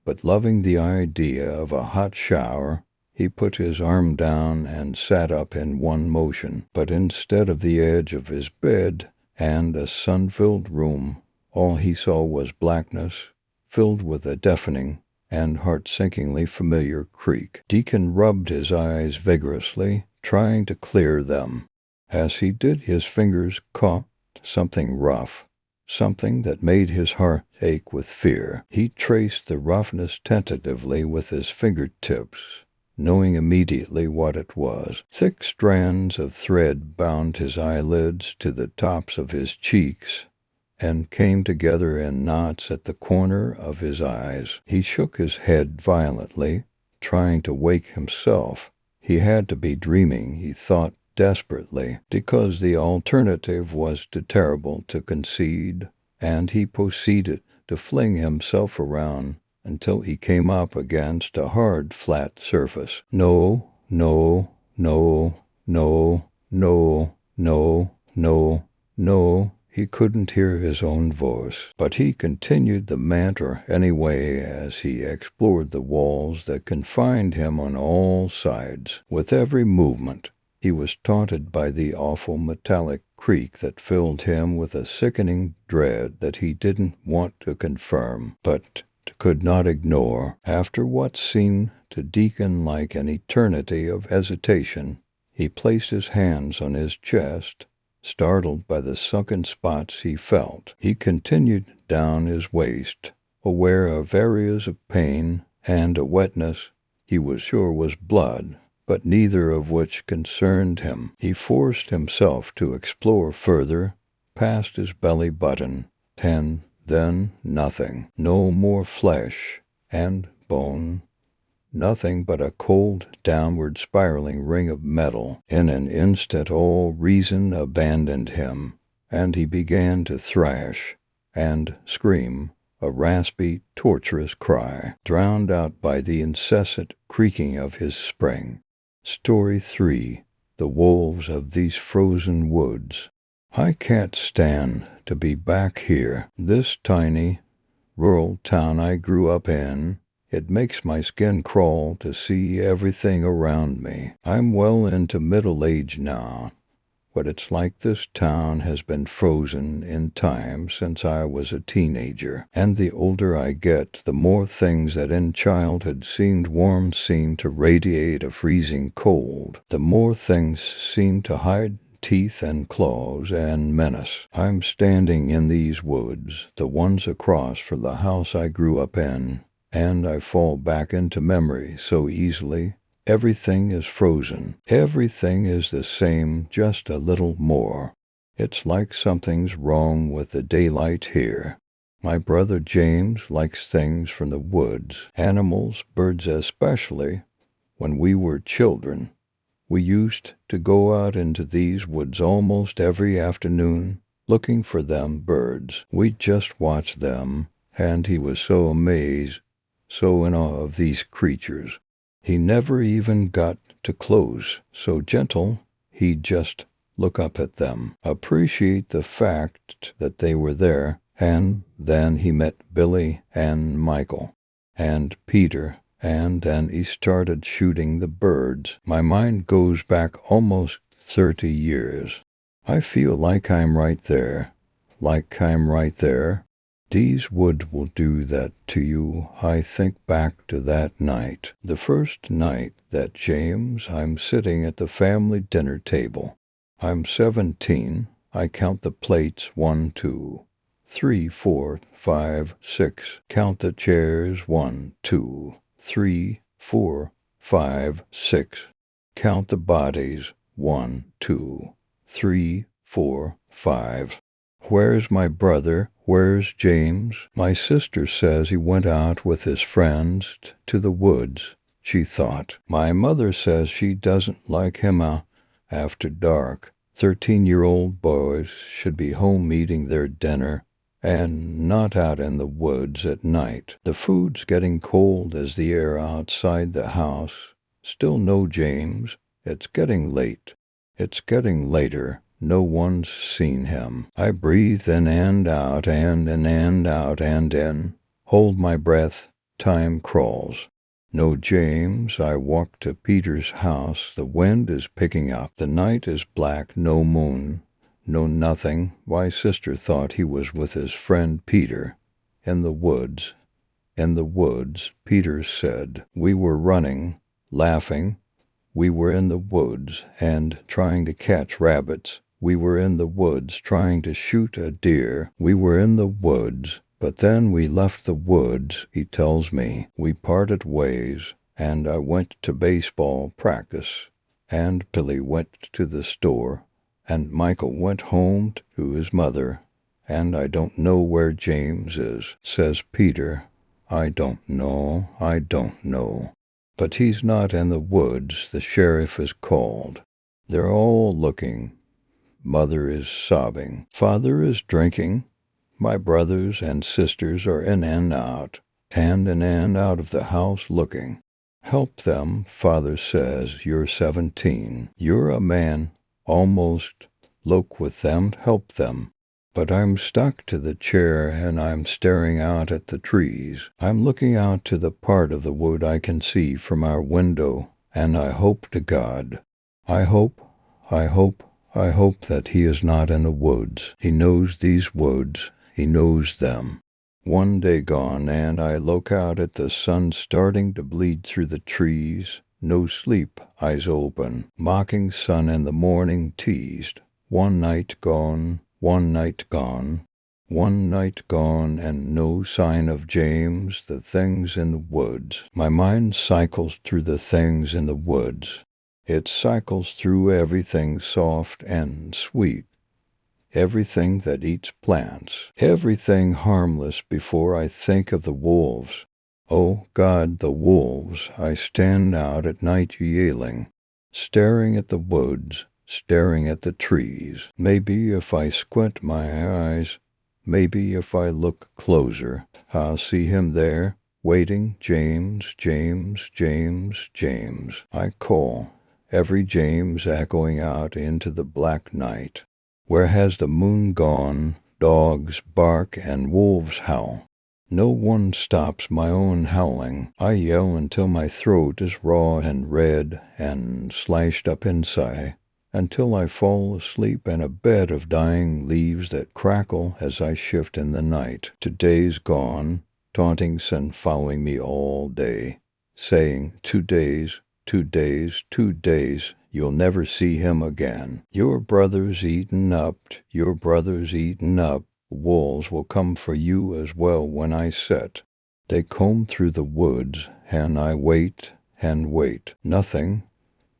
but loving the idea of a hot shower, he put his arm down and sat up in one motion. But instead of the edge of his bed and a sun-filled room, all he saw was blackness, filled with a deafening and heart-sinkingly familiar creak. Deacon rubbed his eyes vigorously, trying to clear them. As he did, his fingers caught something rough, something that made his heart ache with fear. He traced the roughness tentatively with his fingertips, knowing immediately what it was. Thick strands of thread bound his eyelids to the tops of his cheeks and came together in knots at the corner of his eyes. He shook his head violently, trying to wake himself. He had to be dreaming, he thought desperately, because the alternative was too terrible to concede, and he proceeded to fling himself around until he came up against a hard, flat surface. No, no, no, no, no, no, no, no. He couldn't hear his own voice, but he continued the mantra anyway as he explored the walls that confined him on all sides. With every movement, he was taunted by the awful metallic creak that filled him with a sickening dread that he didn't want to confirm, but could not ignore. After what seemed to Deacon like an eternity of hesitation, he placed his hands on his chest. Startled by the sunken spots he felt, he continued down his waist, aware of areas of pain and a wetness he was sure was blood, but neither of which concerned him. He forced himself to explore further, past his belly button, and then nothing. No more flesh and bone. Nothing but a cold, downward spiraling ring of metal. In an instant all reason abandoned him, and he began to thrash and scream, a raspy, torturous cry, drowned out by the incessant creaking of his spring. Story 3. The Wolves of These Frozen Woods. I can't stand to be back here. This tiny, rural town I grew up in, it makes my skin crawl to see everything around me. I'm well into middle age now, but it's like this town has been frozen in time since I was a teenager. And the older I get, the more things that in childhood seemed warm seem to radiate a freezing cold. The more things seem to hide teeth and claws and menace. I'm standing in these woods, the ones across from the house I grew up in, and I fall back into memory so easily. Everything is frozen. Everything is the same, just a little more. It's like something's wrong with the daylight here. My brother James likes things from the woods, animals, birds especially. When we were children, we used to go out into these woods almost every afternoon, looking for them birds. We'd just watch them, and he was so amazed, so in awe of these creatures. He never even got to close, so gentle, he'd just look up at them, appreciate the fact that they were there, And then he met Billy and Michael and Peter, and then he started shooting the birds. My mind goes back almost 30 years. I feel like I'm right there. Like I'm right there. These woods will do that to you. I think back to that night. The first night that James, I'm sitting at the family dinner table. I'm 17. I count the plates 1, 2, 3, 4, 5, 6. Count the chairs 1, 2, 3, 4, 5, 6. Count the bodies 1, 2, 3, 4, 5. Where's my brother? Where's James? My sister says he went out with his friends to the woods, she thought. My mother says she doesn't like him after dark. 13-year-old boys should be home eating their dinner and not out in the woods at night. The food's getting cold as the air outside the house. Still no James. It's getting late. It's getting later. No one's seen him. I breathe in and out and in and out and in. Hold my breath. Time crawls. No James. I walk to Peter's house. The wind is picking up. The night is black. No moon. No nothing. My sister thought he was with his friend Peter. In the woods. In the woods, Peter said. We were running, laughing. We were in the woods and trying to catch rabbits. We were in the woods trying to shoot a deer. We were in the woods, but then we left the woods, he tells me. We parted ways, and I went to baseball practice, and Billy went to the store, and Michael went home to his mother, and I don't know where James is, says Peter. I don't know. But he's not in the woods. The sheriff is called. They're all looking. Mother is sobbing. Father is drinking. My brothers and sisters are in and out of the house looking. Help them, Father says. You're 17. You're a man. Almost. Look with them. Help them. But I'm stuck to the chair and I'm staring out at the trees. I'm looking out to the part of the wood I can see from our window, and I hope to God. I hope that he is not in the woods. He knows these woods. He knows them. One day gone, and I look out at the sun starting to bleed through the trees. No sleep, eyes open. Mocking sun in the morning teased. One night gone. One night gone, and no sign of James, the things in the woods. My mind cycles through the things in the woods. It cycles through everything soft and sweet, everything that eats plants, everything harmless before I think of the wolves. Oh God, the wolves. I stand out at night yelling, staring at the woods, staring at the trees. Maybe if I squint my eyes, maybe if I look closer, I'll see him there, waiting. James. I call, every James echoing out into the black night. Where has the moon gone? Dogs bark and wolves howl. No one stops my own howling. I yell until my throat is raw and red and slashed up inside, until I fall asleep in a bed of dying leaves that crackle as I shift in the night. Today's gone, taunting sun following me all day, saying, 2 days, 2 days, 2 days, you'll never see him again. Your brother's eaten up. The wolves will come for you as well when I set. They comb through the woods, and I wait and wait. Nothing.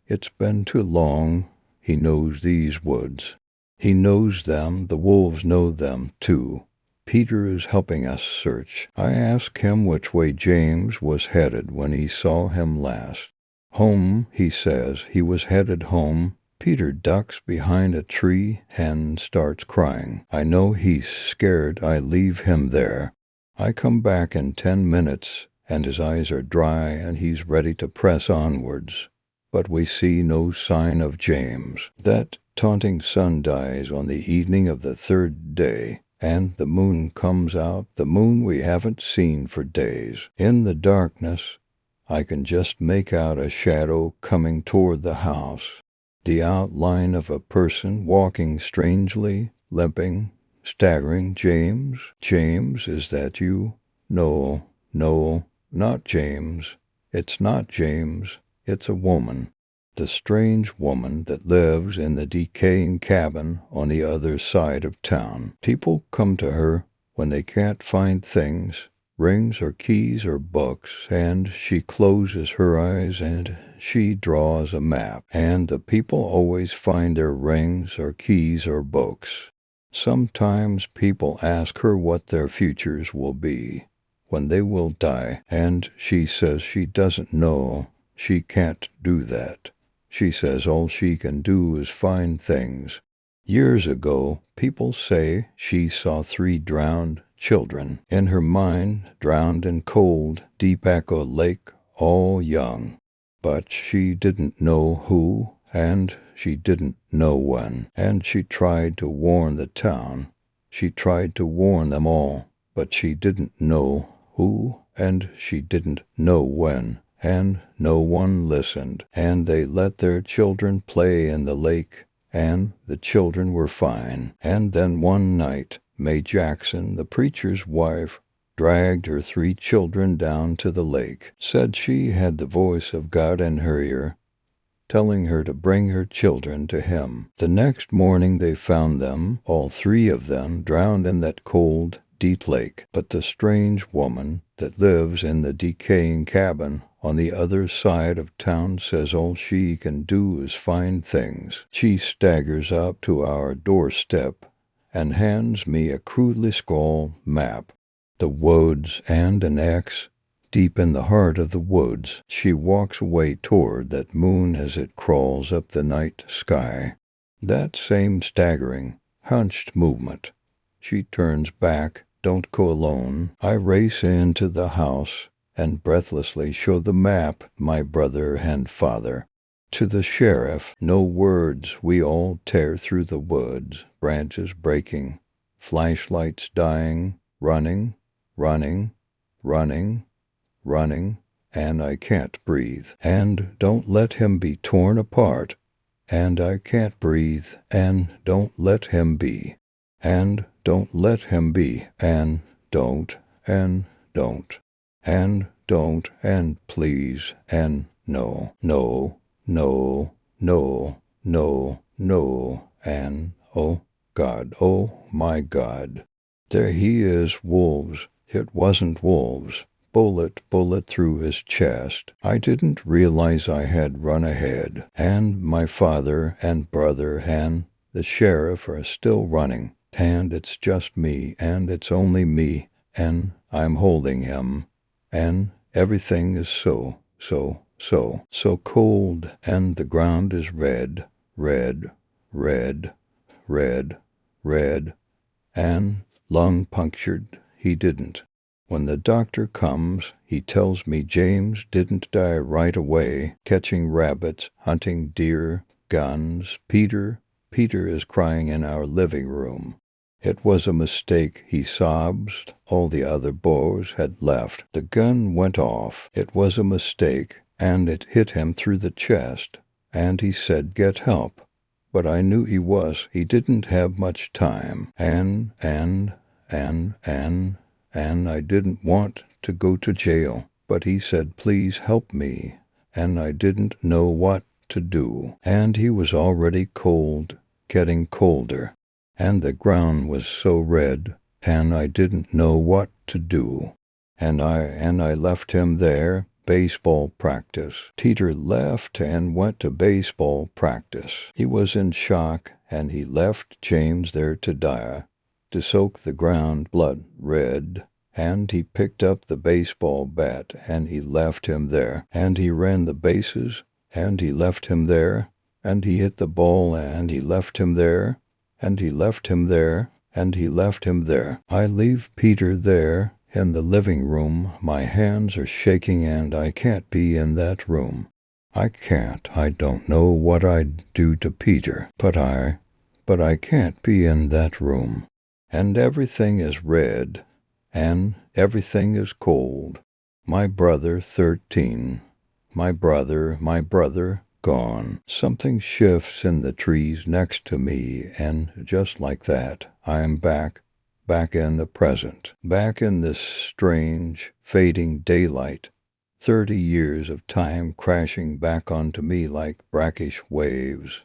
It's been too long. He knows these woods. He knows them. The wolves know them, too. Peter is helping us search. I ask him which way James was headed when he saw him last. Home, he says. He was headed home. Peter ducks behind a tree and starts crying. I know he's scared. I leave him there. I come back in 10 minutes, and his eyes are dry and he's ready to press onwards. But we see no sign of James. That taunting sun dies on the evening of the 3rd day, and the moon comes out, the moon we haven't seen for days. In the darkness, I can just make out a shadow coming toward the house. The outline of a person walking strangely, limping, staggering. James? James, is that you? No, no, not James. It's not James. It's a woman. The strange woman that lives in the decaying cabin on the other side of town. People come to her when they can't find things, rings or keys or books, and she closes her eyes and she draws a map, and the people always find their rings or keys or books. Sometimes people ask her what their futures will be, when they will die, and she says she doesn't know. She can't do that. She says all she can do is find things. Years ago, people say she saw 3 drowned children in her mind, drowned in cold, deep Echo Lake, all young. But she didn't know who, and she didn't know when, and she tried to warn the town. She tried to warn them all, but she didn't know who, and she didn't know when. And no one listened, and they let their children play in the lake, and the children were fine. And then one night, May Jackson, the preacher's wife, dragged her 3 children down to the lake, said she had the voice of God in her ear, telling her to bring her children to him. The next morning they found them, all 3 of them, drowned in that cold, deep lake. But the strange woman that lives in the decaying cabin on the other side of town says all she can do is find things. She staggers up to our doorstep and hands me a crudely scrawled map. The woods and an X deep in the heart of the woods. She walks away toward that moon as it crawls up the night sky. That same staggering, hunched movement. She turns back. Don't go alone. I race into the house and breathlessly show the map, my brother and father, to the sheriff. No words, we all tear through the woods, branches breaking, flashlights dying, running, running, running, running, and I can't breathe. And don't let him be torn apart. And I can't breathe, and don't let him be. And don't let him be, and don't, and don't, and don't, and please, and no, no, no, no, no, no, and oh God, oh my God. There he is, wolves. It wasn't wolves. Bullet through his chest. I didn't realize I had run ahead, and my father and brother and the sheriff are still running. And it's just me, and it's only me, and I'm holding him, and everything is so cold, and the ground is red, red, red, red, red, and lung punctured. He didn't. When the doctor comes, he tells me James didn't die right away, catching rabbits, hunting deer, guns. Peter is crying in our living room. It was a mistake, he sobs. All the other boys had left. The gun went off. It was a mistake, and it hit him through the chest. And he said, get help. But I knew he was. He didn't have much time. And I didn't want to go to jail. But he said, please help me. And I didn't know what to do. And he was already cold, getting colder. And the ground was so red, and I didn't know what to do. And I left him there, baseball practice. Teeter left and went to baseball practice. He was in shock, and he left James there to die, to soak the ground blood red. And he picked up the baseball bat, and he left him there. And he ran the bases, and he left him there. And he hit the ball, and he left him there. And he left him there, and he left him there. I leave Peter there in the living room. My hands are shaking, and I can't be in that room. I can't. I don't know what I'd do to Peter, but I can't be in that room. and everything is red, and everything is cold. My brother, 13. My brother, gone. Something shifts in the trees next to me, and just like that, I am back in the present, back in this strange, fading daylight. 30 years of time crashing back onto me like brackish waves.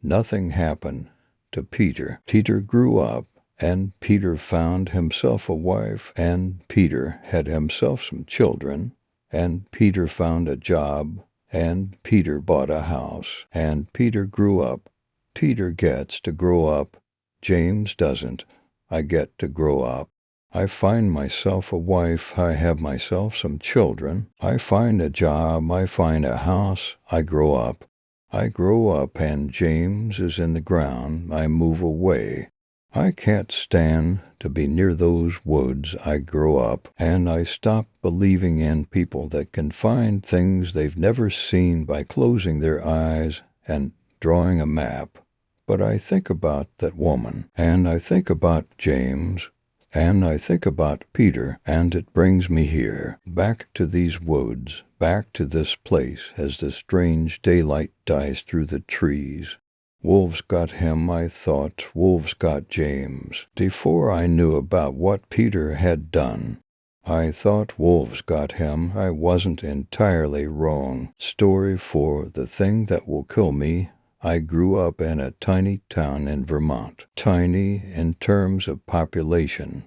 Nothing happened to Peter. Peter grew up, and Peter found himself a wife, and Peter had himself some children, and Peter found a job, and Peter bought a house, and Peter grew up. Peter gets to grow up. James doesn't. I get to grow up. I find myself a wife, I have myself some children. I find a job, I find a house, I grow up. I grow up, and James is in the ground. I move away. I can't stand to be near those woods. I grow up, and I stop believing in people that can find things they've never seen by closing their eyes and drawing a map. But I think about that woman, and I think about James, and I think about Peter, and it brings me here, back to these woods, back to this place as the strange daylight dies through the trees. Wolves got him, I thought. Wolves got James. Before I knew about what Peter had done, I thought wolves got him. I wasn't entirely wrong. Story 4, The Thing That Will Kill Me. I grew up in a tiny town in Vermont. Tiny in terms of population.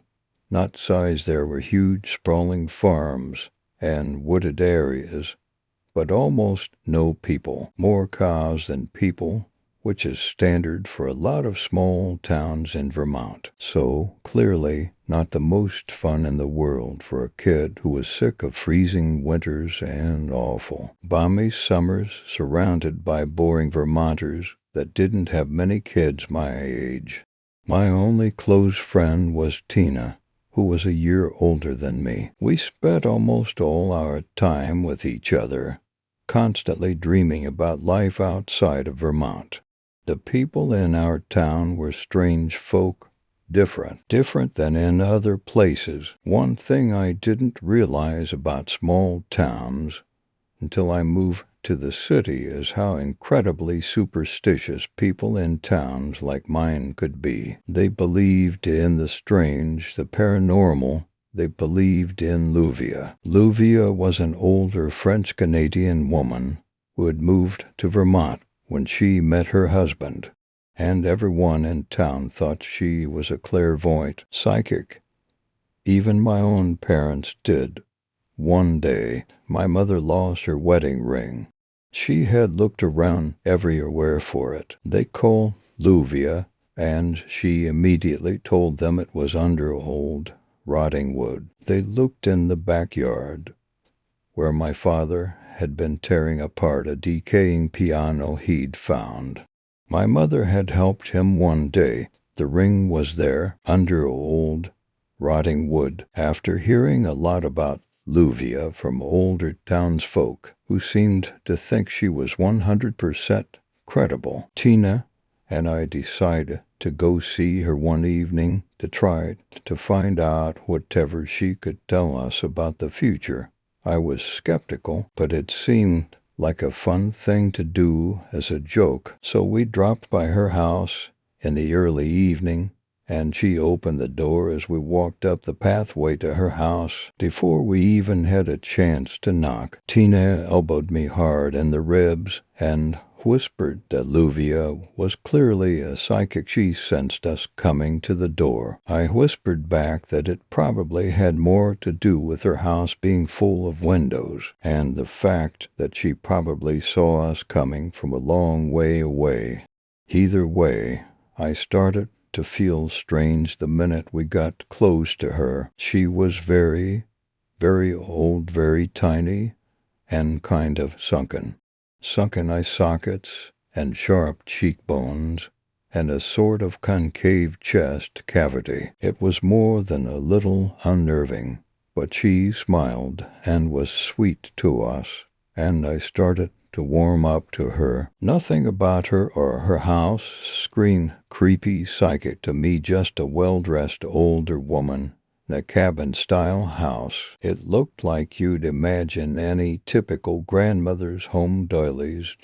Not size. There were huge sprawling farms and wooded areas, but almost no people. More cows than people, which is standard for a lot of small towns in Vermont. So, clearly, not the most fun in the world for a kid who was sick of freezing winters and awful balmy summers surrounded by boring Vermonters that didn't have many kids my age. My only close friend was Tina, who was a year older than me. We spent almost all our time with each other, constantly dreaming about life outside of Vermont. The people in our town were strange folk, different than in other places. One thing I didn't realize about small towns until I moved to the city is how incredibly superstitious people in towns like mine could be. They believed in the strange, the paranormal. They believed in Luvia. Luvia was an older French-Canadian woman who had moved to Vermont when she met her husband, and everyone in town thought she was a clairvoyant psychic. Even my own parents did. One day, my mother lost her wedding ring. She had looked around everywhere for it. They called Luvia, and she immediately told them it was under old, rotting wood. They looked in the backyard, where my father had been tearing apart a decaying piano he'd found. My mother had helped him one day. The ring was there, under old, rotting wood. After hearing a lot about Luvia from older townsfolk who seemed to think she was 100% credible, Tina and I decided to go see her one evening to try to find out whatever she could tell us about the future. I was skeptical, but it seemed like a fun thing to do as a joke, so we dropped by her house in the early evening, and she opened the door as we walked up the pathway to her house. Before we even had a chance to knock, Tina elbowed me hard in the ribs and whispered that Luvia was clearly a psychic. She sensed us coming to the door. I whispered back that it probably had more to do with her house being full of windows, and the fact that she probably saw us coming from a long way away. Either way, I started to feel strange the minute we got close to her. She was very, very old, very tiny, and kind of sunken eye sockets and sharp cheekbones, and a sort of concave chest cavity. It was more than a little unnerving, but she smiled and was sweet to us, and I started to warm up to her. Nothing about her or her house screamed creepy psychic to me, just a well-dressed older woman in a cabin-style house. It looked like you'd imagine any typical grandmother's home doilies,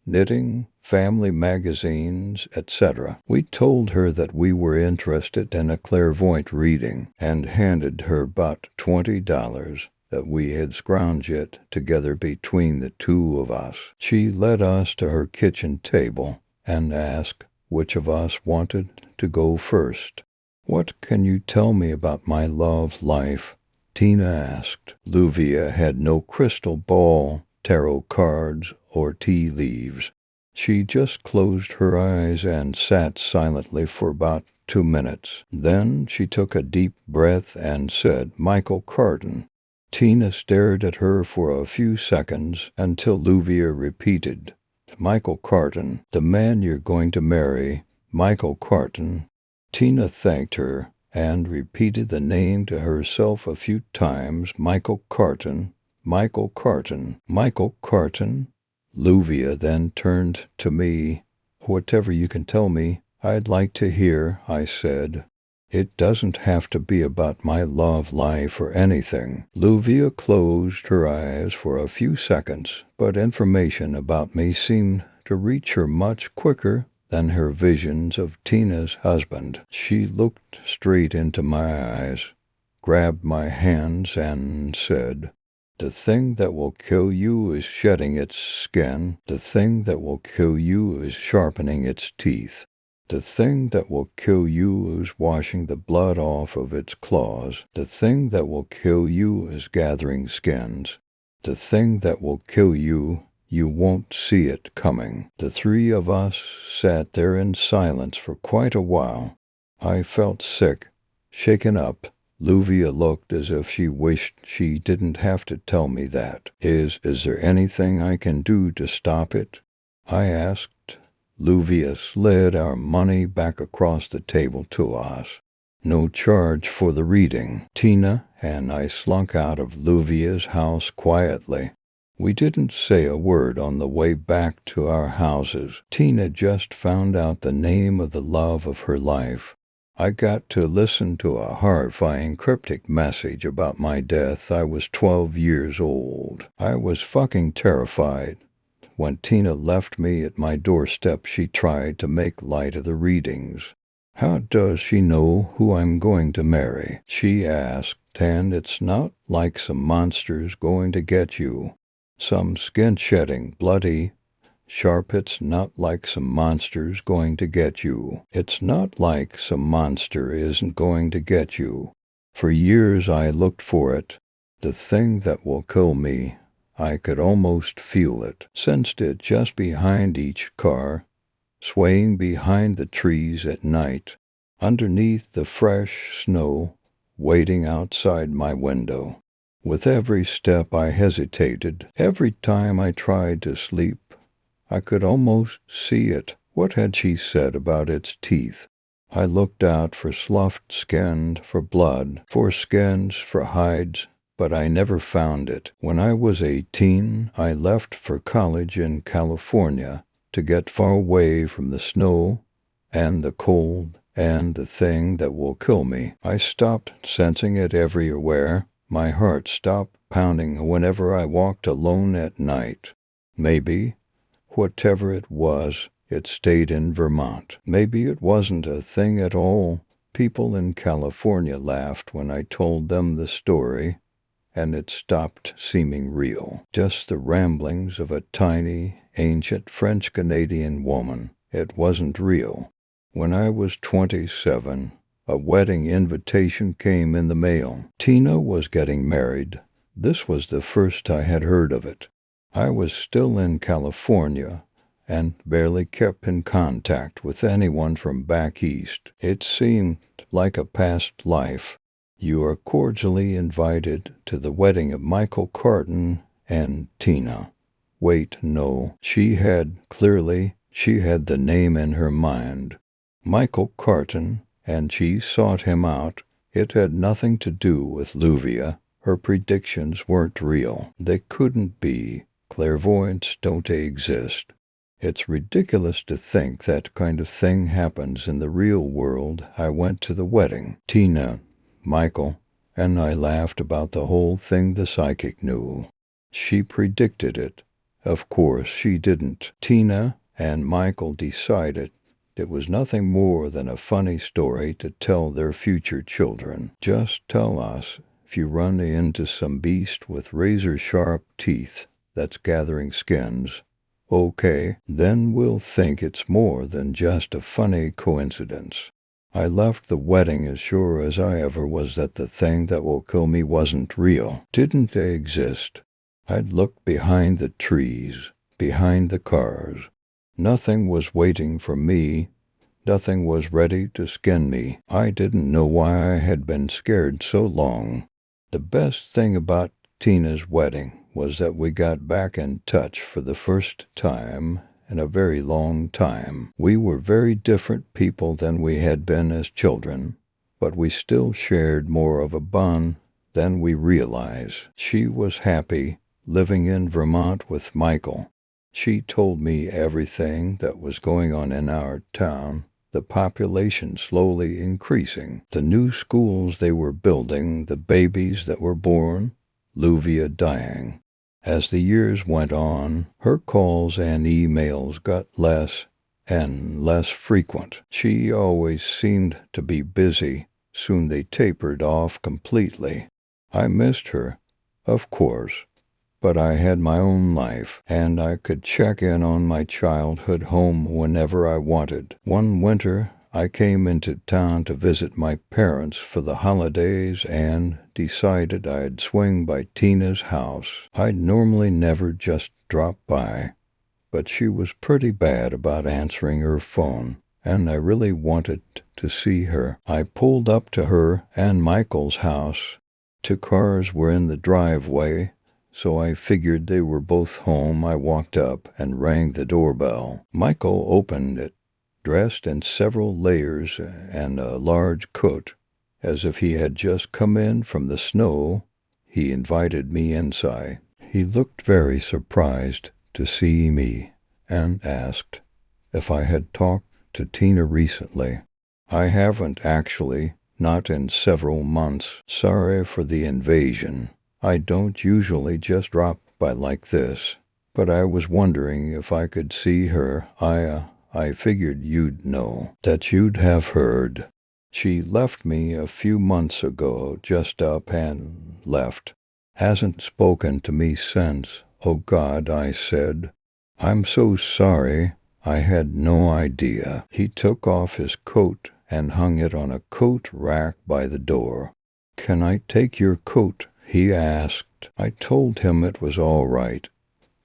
knitting, family magazines, etc. We told her that we were interested in a clairvoyant reading and handed her about $20 that we had scrounged it together between the two of us. She led us to her kitchen table and asked which of us wanted to go first. "What can you tell me about my love life?" Tina asked. Luvia had no crystal ball, tarot cards, or tea leaves. She just closed her eyes and sat silently for about 2 minutes. Then she took a deep breath and said, "Michael Carton." Tina stared at her for a few seconds until Luvia repeated, "Michael Carton, the man you're going to marry, Michael Carton." Tina thanked her and repeated the name to herself a few times. "Michael Carton, Michael Carton, Michael Carton." Luvia then turned to me. "Whatever you can tell me, I'd like to hear," I said. "It doesn't have to be about my love life or anything." Luvia closed her eyes for a few seconds, but information about me seemed to reach her much quicker than her visions of Tina's husband. She looked straight into my eyes, grabbed my hands, and said, "The thing that will kill you is shedding its skin. The thing that will kill you is sharpening its teeth. The thing that will kill you is washing the blood off of its claws. The thing that will kill you is gathering skins. The thing that will kill you, you won't see it coming." The three of us sat there in silence for quite a while. I felt sick, shaken up. Luvia looked as if she wished she didn't have to tell me that. Is there anything I can do to stop it?" I asked. Luvia slid our money back across the table to us. "No charge for the reading." Tina and I slunk out of Luvia's house quietly. We didn't say a word on the way back to our houses. Tina just found out the name of the love of her life. I got to listen to a horrifying cryptic message about my death. I was 12 years old. I was fucking terrified. When Tina left me at my doorstep, she tried to make light of the readings. "How does she know who I'm going to marry?" she asked, "and it's not like some monster's going to get you. Some skin-shedding, bloody, sharp. It's not like some monster's going to get you. It's not like some monster isn't going to get you. For years I looked for it. The thing that will kill me. I could almost feel it, sensed it just behind each car, swaying behind the trees at night, underneath the fresh snow, waiting outside my window. With every step I hesitated. Every time I tried to sleep, I could almost see it. What had she said about its teeth? I looked out for sloughed skin, for blood, for skins, for hides, but I never found it. When I was 18, I left for college in California to get far away from the snow and the cold and the thing that will kill me. I stopped sensing it everywhere. My heart stopped pounding whenever I walked alone at night. Maybe, whatever it was, it stayed in Vermont. Maybe it wasn't a thing at all. People in California laughed when I told them the story, and it stopped seeming real. Just the ramblings of a tiny, ancient French-Canadian woman. It wasn't real. When I was 27, a wedding invitation came in the mail. Tina was getting married. This was the first I had heard of it. I was still in California and barely kept in contact with anyone from back east. It seemed like a past life. "You are cordially invited to the wedding of Michael Carton and Tina." Wait, no. She had the name in her mind. Michael Carton, and she sought him out. It had nothing to do with Luvia. Her predictions weren't real. They couldn't be. Clairvoyants don't exist. It's ridiculous to think that kind of thing happens in the real world. I went to the wedding. Tina, Michael, and I laughed about the whole thing. The psychic knew. She predicted it. Of course she didn't. Tina and Michael decided it was nothing more than a funny story to tell their future children. Just tell us if you run into some beast with razor-sharp teeth that's gathering skins. Okay, then we'll think it's more than just a funny coincidence. I left the wedding as sure as I ever was that the thing that will kill me wasn't real, didn't exist. I'd looked behind the trees, behind the cars. Nothing was waiting for me. Nothing was ready to skin me. I didn't know why I had been scared so long. The best thing about Tina's wedding was that we got back in touch for the first time in a very long time. We were very different people than we had been as children, but we still shared more of a bond than we realized. She was happy living in Vermont with Michael. She told me everything that was going on in our town. The population slowly increasing, the new schools they were building, the babies that were born, Luvia dying. As the years went on, her calls and emails got less and less frequent. She always seemed to be busy. Soon they tapered off completely. I missed her, of course, but I had my own life, and I could check in on my childhood home whenever I wanted. One winter, I came into town to visit my parents for the holidays and decided I'd swing by Tina's house. I'd normally never just drop by, but she was pretty bad about answering her phone, and I really wanted to see her. I pulled up to her and Michael's house. 2 cars were in the driveway, so I figured they were both home. I walked up and rang the doorbell. Michael opened it, dressed in several layers and a large coat, as if he had just come in from the snow. He invited me inside. He looked very surprised to see me and asked if I had talked to Tina recently. I haven't actually, not in several months. Sorry for the invasion. I don't usually just drop by like this, but I was wondering if I could see her. I figured you'd know, that you'd have heard. She left me a few months ago, just up and left. Hasn't spoken to me since. Oh God, I said. I'm so sorry. I had no idea. He took off his coat and hung it on a coat rack by the door. Can I take your coat? He asked. I told him it was all right,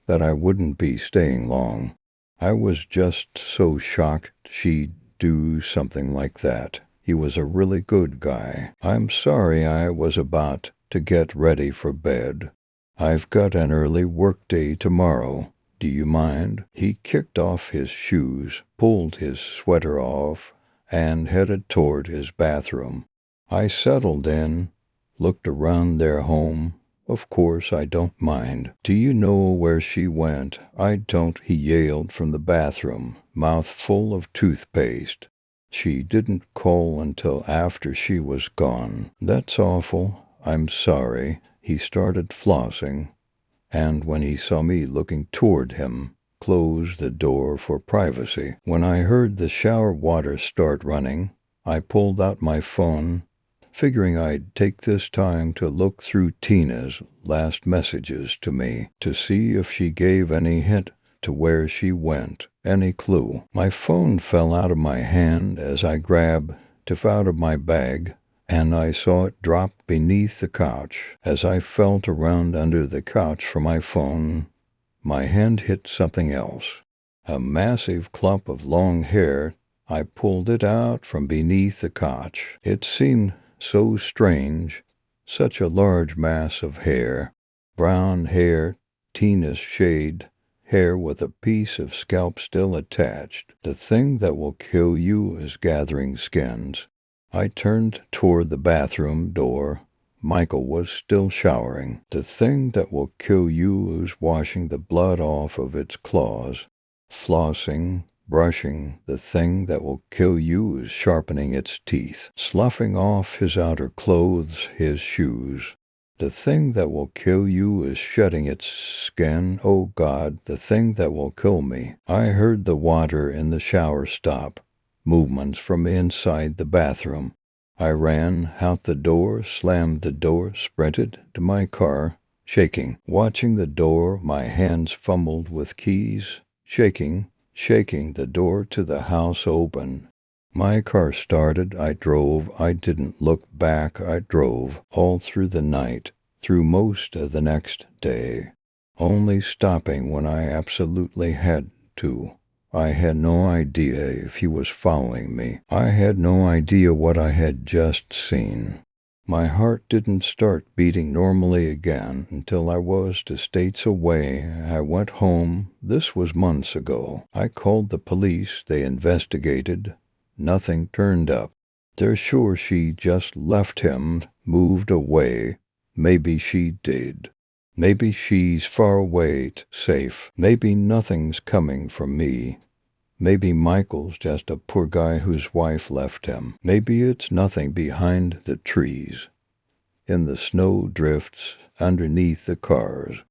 that I wouldn't be staying long. I was just so shocked she'd do something like that. He was a really good guy. I'm sorry, I was about to get ready for bed. I've got an early workday tomorrow. Do you mind? He kicked off his shoes, pulled his sweater off, and headed toward his bathroom. I settled in, looked around their home. Of course, I don't mind. Do you know where she went? I don't, he yelled from the bathroom, mouth full of toothpaste. She didn't call until after she was gone. That's awful. I'm sorry. He started flossing, and when he saw me looking toward him, closed the door for privacy. When I heard the shower water start running, I pulled out my phone, figuring I'd take this time to look through Tina's last messages to me to see if she gave any hint to where she went, any clue. My phone fell out of my hand as I grabbed it out of my bag, and I saw it drop beneath the couch. As I felt around under the couch for my phone, my hand hit something else. A massive clump of long hair. I pulled it out from beneath the couch. It seemed so strange, such a large mass of hair. Brown hair, Tina's shade, hair with a piece of scalp still attached. The thing that will kill you is gathering skins. I turned toward the bathroom door, Michael was still showering. The thing that will kill you is washing the blood off of its claws, flossing, brushing. The thing that will kill you is sharpening its teeth, sloughing off his outer clothes, his shoes. The thing that will kill you is shedding its skin. Oh God, the thing that will kill me. I heard the water in the shower stop, movements from inside the bathroom. I ran out the door, slammed the door, sprinted to my car, shaking. Watching the door, my hands fumbled with keys, shaking the door to the house open. My car started, I drove, I didn't look back, I drove all through the night, through most of the next day, only stopping when I absolutely had to. I had no idea if he was following me. I had no idea what I had just seen. My heart didn't start beating normally again until I was 2 states away. I went home. This was months ago. I called the police. They investigated. Nothing turned up. They're sure she just left him, moved away. Maybe she did. Maybe she's far away, safe. Maybe nothing's coming from me. Maybe Michael's just a poor guy whose wife left him. Maybe it's nothing behind the trees, in the snow drifts, underneath the cars,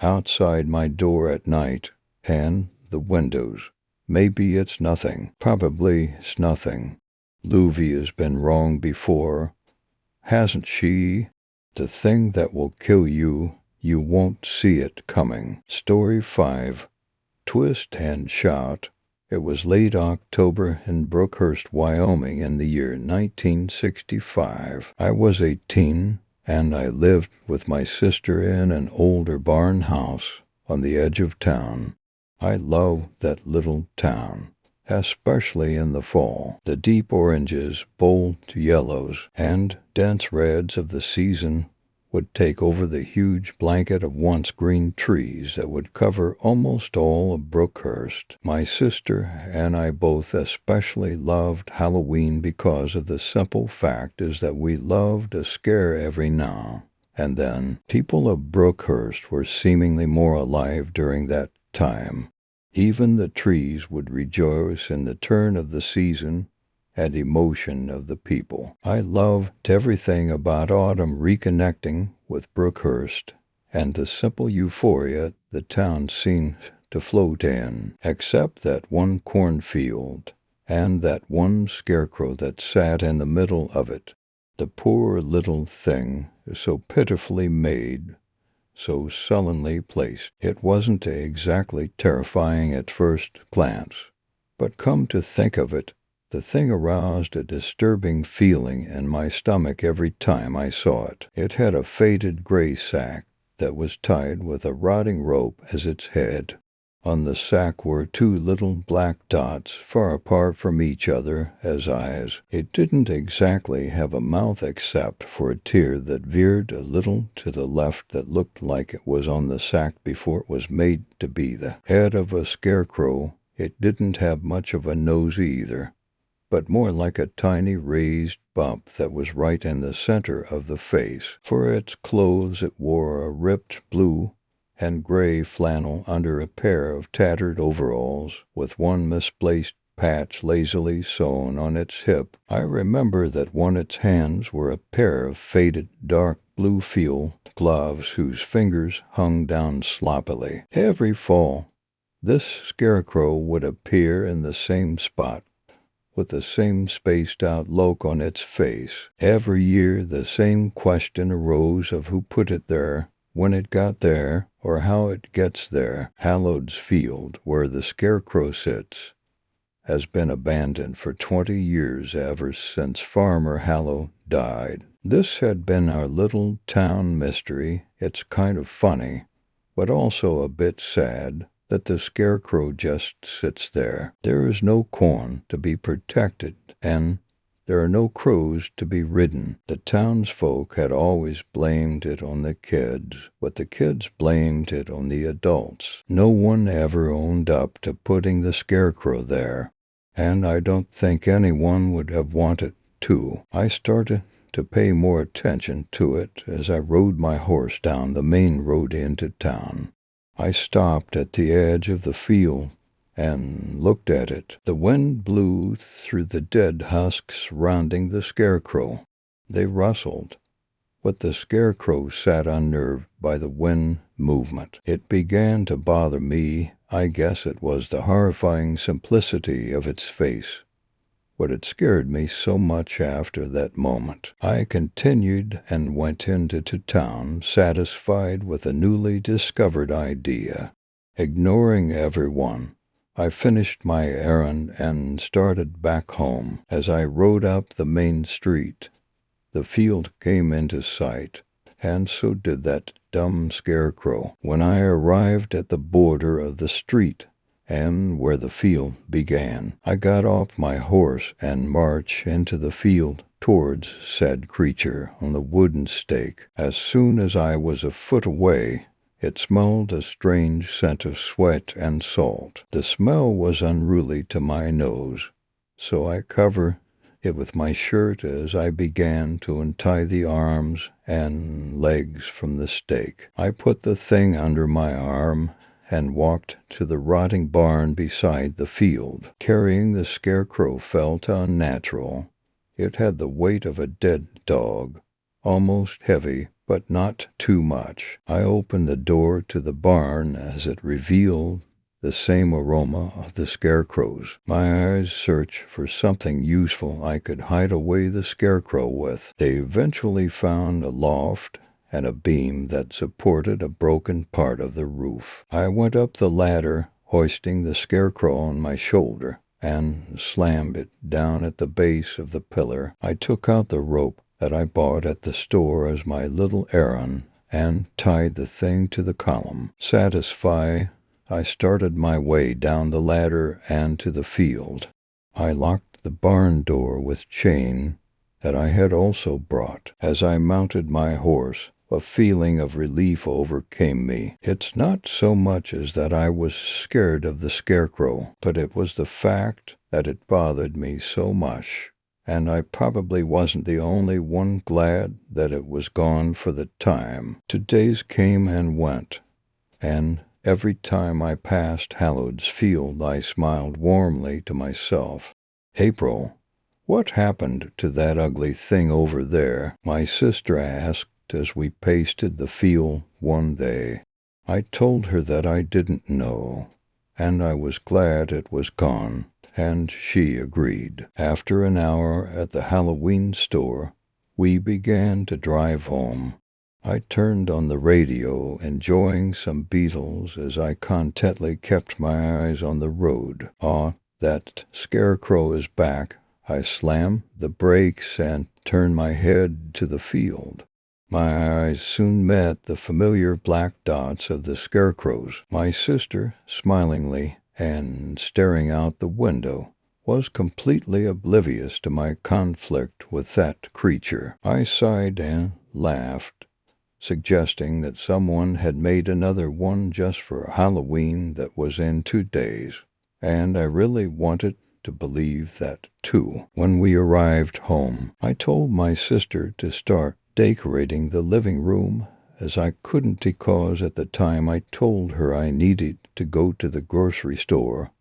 outside my door at night, and the windows. Maybe it's nothing. Probably it's nothing. Luvia's been wrong before, hasn't she? The thing that will kill you, you won't see it coming. Story 5. Twist and Shout. It was late October in Brookhurst, Wyoming in the year 1965. I was 18, and I lived with my sister in an older barn house on the edge of town. I love that little town, especially in the fall. The deep oranges, bold yellows, and dense reds of the season would take over the huge blanket of once green trees that would cover almost all of Brookhurst. My sister and I both especially loved Halloween because of the simple fact is that we loved a scare every now and then. People of Brookhurst were seemingly more alive during that time. Even the trees would rejoice in the turn of the season and emotion of the people. I loved everything about autumn reconnecting with Brookhurst and the simple euphoria the town seemed to float in, except that one cornfield and that one scarecrow that sat in the middle of it. The poor little thing, so pitifully made, so sullenly placed. It wasn't exactly terrifying at first glance, but come to think of it, the thing aroused a disturbing feeling in my stomach every time I saw it. It had a faded gray sack that was tied with a rotting rope as its head. On the sack were 2 little black dots far apart from each other as eyes. It didn't exactly have a mouth except for a tear that veered a little to the left that looked like it was on the sack before it was made to be the head of a scarecrow. It didn't have much of a nose either, but more like a tiny raised bump that was right in the center of the face. For its clothes it wore a ripped blue and gray flannel under a pair of tattered overalls, with one misplaced patch lazily sewn on its hip. I remember that on its hands were a pair of faded dark blue field gloves whose fingers hung down sloppily. Every fall, this scarecrow would appear in the same spot, with the same spaced-out look on its face. Every year the same question arose of who put it there, when it got there, or how it gets there. Hallowed's field, where the scarecrow sits, has been abandoned for 20 years ever since Farmer Hallow died. This had been our little town mystery. It's kind of funny, but also a bit sad, that the scarecrow just sits there. There is no corn to be protected, and there are no crows to be ridden. The townsfolk had always blamed it on the kids, but the kids blamed it on the adults. No one ever owned up to putting the scarecrow there, and I don't think anyone would have wanted to. I started to pay more attention to it as I rode my horse down the main road into town. I stopped at the edge of the field and looked at it. The wind blew through the dead husks surrounding the scarecrow. They rustled, but the scarecrow sat unnerved by the wind movement. It began to bother me. I guess it was the horrifying simplicity of its face, but it scared me so much after that moment. I continued and went into town, satisfied with a newly discovered idea. Ignoring everyone, I finished my errand and started back home. As I rode up the main street, the field came into sight, and so did that dumb scarecrow. When I arrived at the border of the street and where the field began, I got off my horse and marched into the field towards said creature on the wooden stake. As soon as I was a foot away, it smelled a strange scent of sweat and salt. The smell was unruly to my nose, so I covered it with my shirt as I began to untie the arms and legs from the stake. I put the thing under my arm and walked to the rotting barn beside the field. Carrying the scarecrow felt unnatural. It had the weight of a dead dog, almost heavy, but not too much. I opened the door to the barn as it revealed the same aroma of the scarecrows. My eyes searched for something useful I could hide away the scarecrow with. They eventually found a loft and a beam that supported a broken part of the roof. I went up the ladder, hoisting the scarecrow on my shoulder, and slammed it down at the base of the pillar. I took out the rope that I bought at the store as my little errand and tied the thing to the column. Satisfied, I started my way down the ladder and to the field. I locked the barn door with chain that I had also brought. As I mounted my horse, a feeling of relief overcame me. It's not so much as that I was scared of the scarecrow, but it was the fact that it bothered me so much, and I probably wasn't the only one glad that it was gone for the time. 2 days came and went, and every time I passed Hallowed's field I smiled warmly to myself. April, what happened to that ugly thing over there? My sister asked as we pasted the field one day. I told her that I didn't know, and I was glad it was gone, and she agreed. After an hour at the Halloween store, we began to drive home. I turned on the radio, enjoying some Beatles as I contently kept my eyes on the road. Ah, that scarecrow is back. I slammed the brakes and turned my head to the field. My eyes soon met the familiar black dots of the scarecrows. My sister, smilingly and staring out the window, was completely oblivious to my conflict with that creature. I sighed and laughed, suggesting that someone had made another one just for Halloween that was in 2 days, and I really wanted to believe that too. When we arrived home, I told my sister to start decorating the living room, as I couldn't because at the time I told her I needed to go to the grocery store.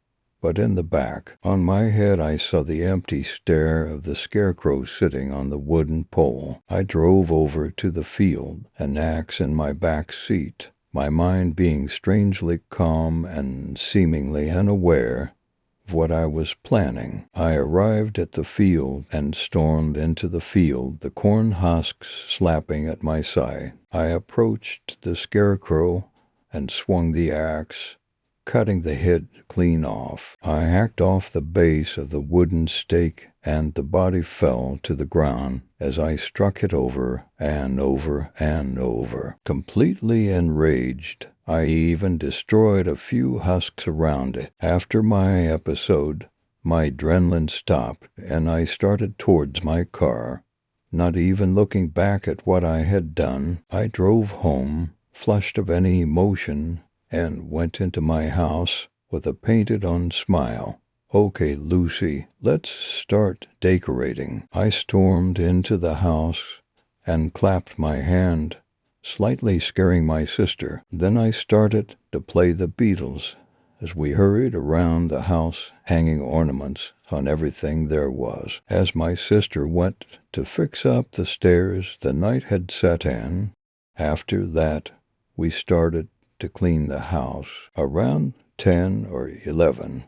But in the back, on my head, I saw the empty stare of the scarecrow sitting on the wooden pole. I drove over to the field, an axe in my back seat, my mind being strangely calm and seemingly unaware of what I was planning. I arrived at the field and stormed into the field, the corn husks slapping at my side. I approached the scarecrow and swung the axe, cutting the head clean off. I hacked off the base of the wooden stake, and the body fell to the ground as I struck it over and over and over. Completely enraged, I even destroyed a few husks around it. After my episode, my adrenaline stopped, and I started towards my car. Not even looking back at what I had done, I drove home, flushed of any emotion, and went into my house with a painted-on smile "Okay, Lucy, let's start decorating." I stormed into the house and clapped my hand, slightly scaring my sister. Then I started to play the Beatles as we hurried around the house, hanging ornaments on everything there was. As my sister went to fix up the stairs, the night had set in. After that, we started to clean the house. Around 10 or 11,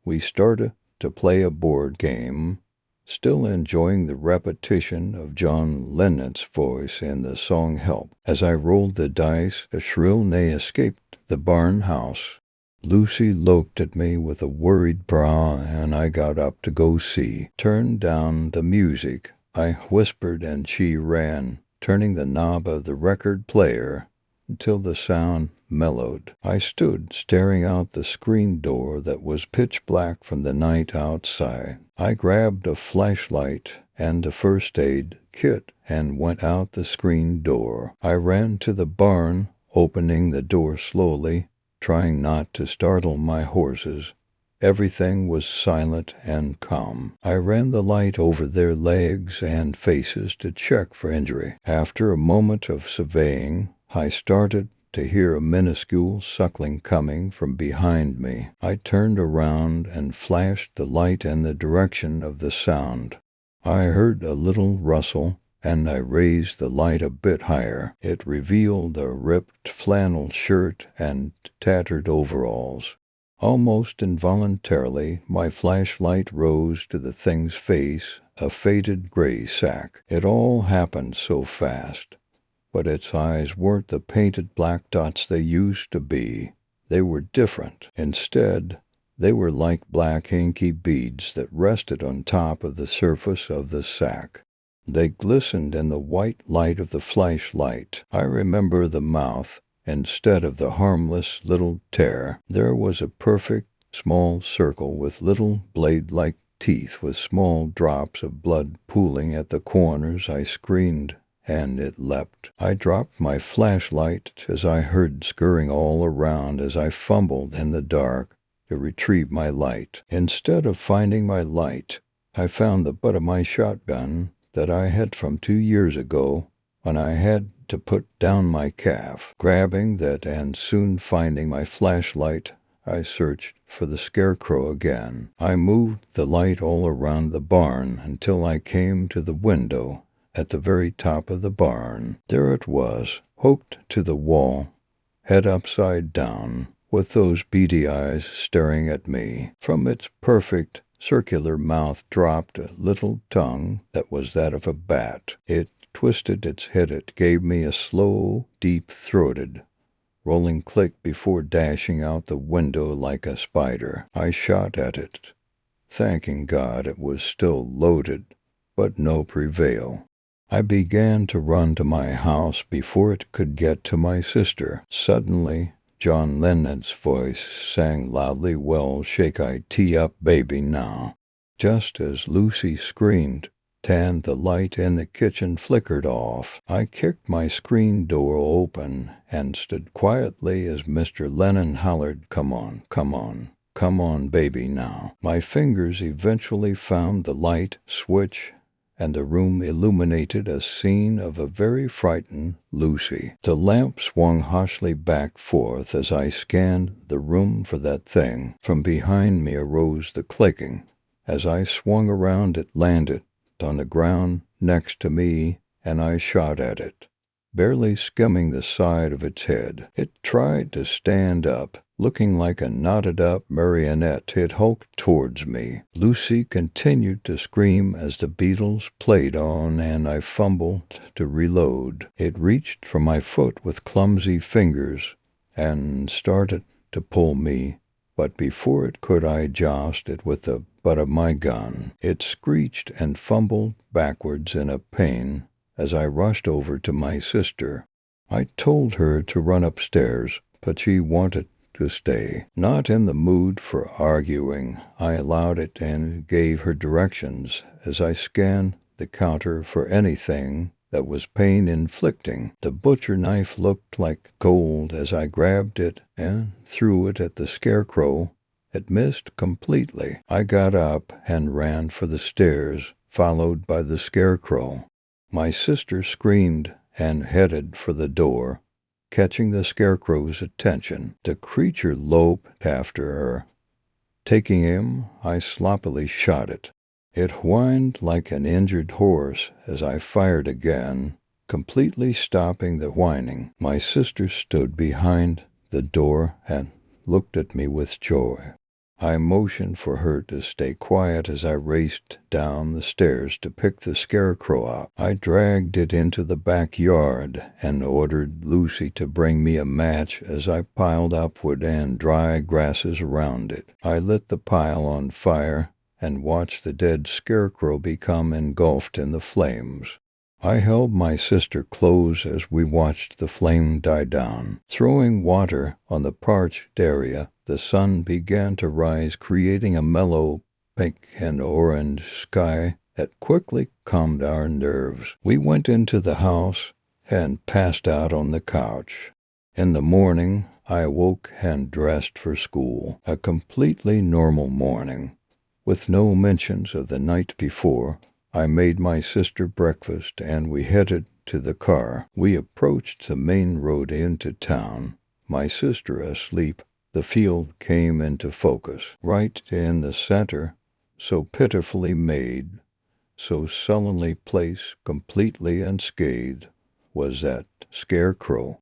we started to play a board game, still enjoying the repetition of John Lennon's voice in the song Help. As I rolled the dice, a shrill neigh escaped the barn house. Lucy looked at me with a worried brow, and I got up to go see. "Turn down the music," I whispered, and she ran, turning the knob of the record player until the sound mellowed. I stood staring out the screen door that was pitch black from the night outside. I grabbed a flashlight and a first aid kit and went out the screen door. I ran to the barn, opening the door slowly, trying not to startle my horses. Everything was silent and calm. I ran the light over their legs and faces to check for injury. After a moment of surveying, I started to hear a minuscule suckling coming from behind me. I turned around and flashed the light in the direction of the sound. I heard a little rustle, and I raised the light a bit higher. It revealed a ripped flannel shirt and tattered overalls. Almost involuntarily, my flashlight rose to the thing's face, a faded gray sack. It all happened so fast. But its eyes weren't the painted black dots they used to be. They were different. Instead, they were like black inky beads that rested on top of the surface of the sack. They glistened in the white light of the flashlight. I remember the mouth. Instead of the harmless little tear, there was a perfect small circle with little blade-like teeth with small drops of blood pooling at the corners. I screamed, and it leapt. I dropped my flashlight as I heard scurrying all around as I fumbled in the dark to retrieve my light. Instead of finding my light, I found the butt of my shotgun that I had from 2 years ago when I had to put down my calf. Grabbing that and soon finding my flashlight, I searched for the scarecrow again. I moved the light all around the barn until I came to the window at the very top of the barn. There it was, hooked to the wall, head upside down, with those beady eyes staring at me. From its perfect circular mouth dropped a little tongue that was that of a bat. It twisted its head. It gave me a slow, deep-throated, rolling click before dashing out the window like a spider. I shot at it, thanking God it was still loaded, but no prevail. I began to run to my house before it could get to my sister. Suddenly, John Lennon's voice sang loudly, "Well, shake I tee up, baby, now." Just as Lucy screamed, and the light in the kitchen flickered off, I kicked my screen door open and stood quietly as Mr. Lennon hollered, "Come on, come on, come on, baby, now." My fingers eventually found the light switch, and the room illuminated a scene of a very frightened Lucy. The lamp swung harshly back forth as I scanned the room for that thing. From behind me arose the clicking. As I swung around, it landed on the ground next to me, and I shot at it, barely skimming the side of its head. It tried to stand up, looking like a knotted-up marionette. It hulked towards me. Lucy continued to scream as the Beatles played on, and I fumbled to reload. It reached for my foot with clumsy fingers and started to pull me, but before it could, I jousted it with the butt of my gun. It screeched and fumbled backwards in a pain as I rushed over to my sister. I told her to run upstairs, but she wanted to stay. Not in the mood for arguing, I allowed it and gave her directions as I scanned the counter for anything that was pain-inflicting. The butcher knife looked like gold as I grabbed it and threw it at the scarecrow It missed completely. I got up and ran for the stairs, followed by the scarecrow. My sister screamed and headed for the door, catching the scarecrow's attention. The creature loped after her. Taking him, I sloppily shot it. It whined like an injured horse as I fired again, completely stopping the whining. My sister stood behind the door and looked at me with joy. I motioned for her to stay quiet as I raced down the stairs to pick the scarecrow up. I dragged it into the backyard and ordered Lucy to bring me a match as I piled up wood and dry grasses around it. I lit the pile on fire and watched the dead scarecrow become engulfed in the flames. I held my sister close as we watched the flame die down. Throwing water on the parched area, the sun began to rise, creating a mellow pink and orange sky that quickly calmed our nerves. We went into the house and passed out on the couch. In the morning, I awoke and dressed for school. A completely normal morning, with no mentions of the night before. I made my sister breakfast and we headed to the car. We approached the main road into town. My sister asleep, the field came into focus. Right in the center, so pitifully made, so sullenly placed, completely unscathed, was that scarecrow.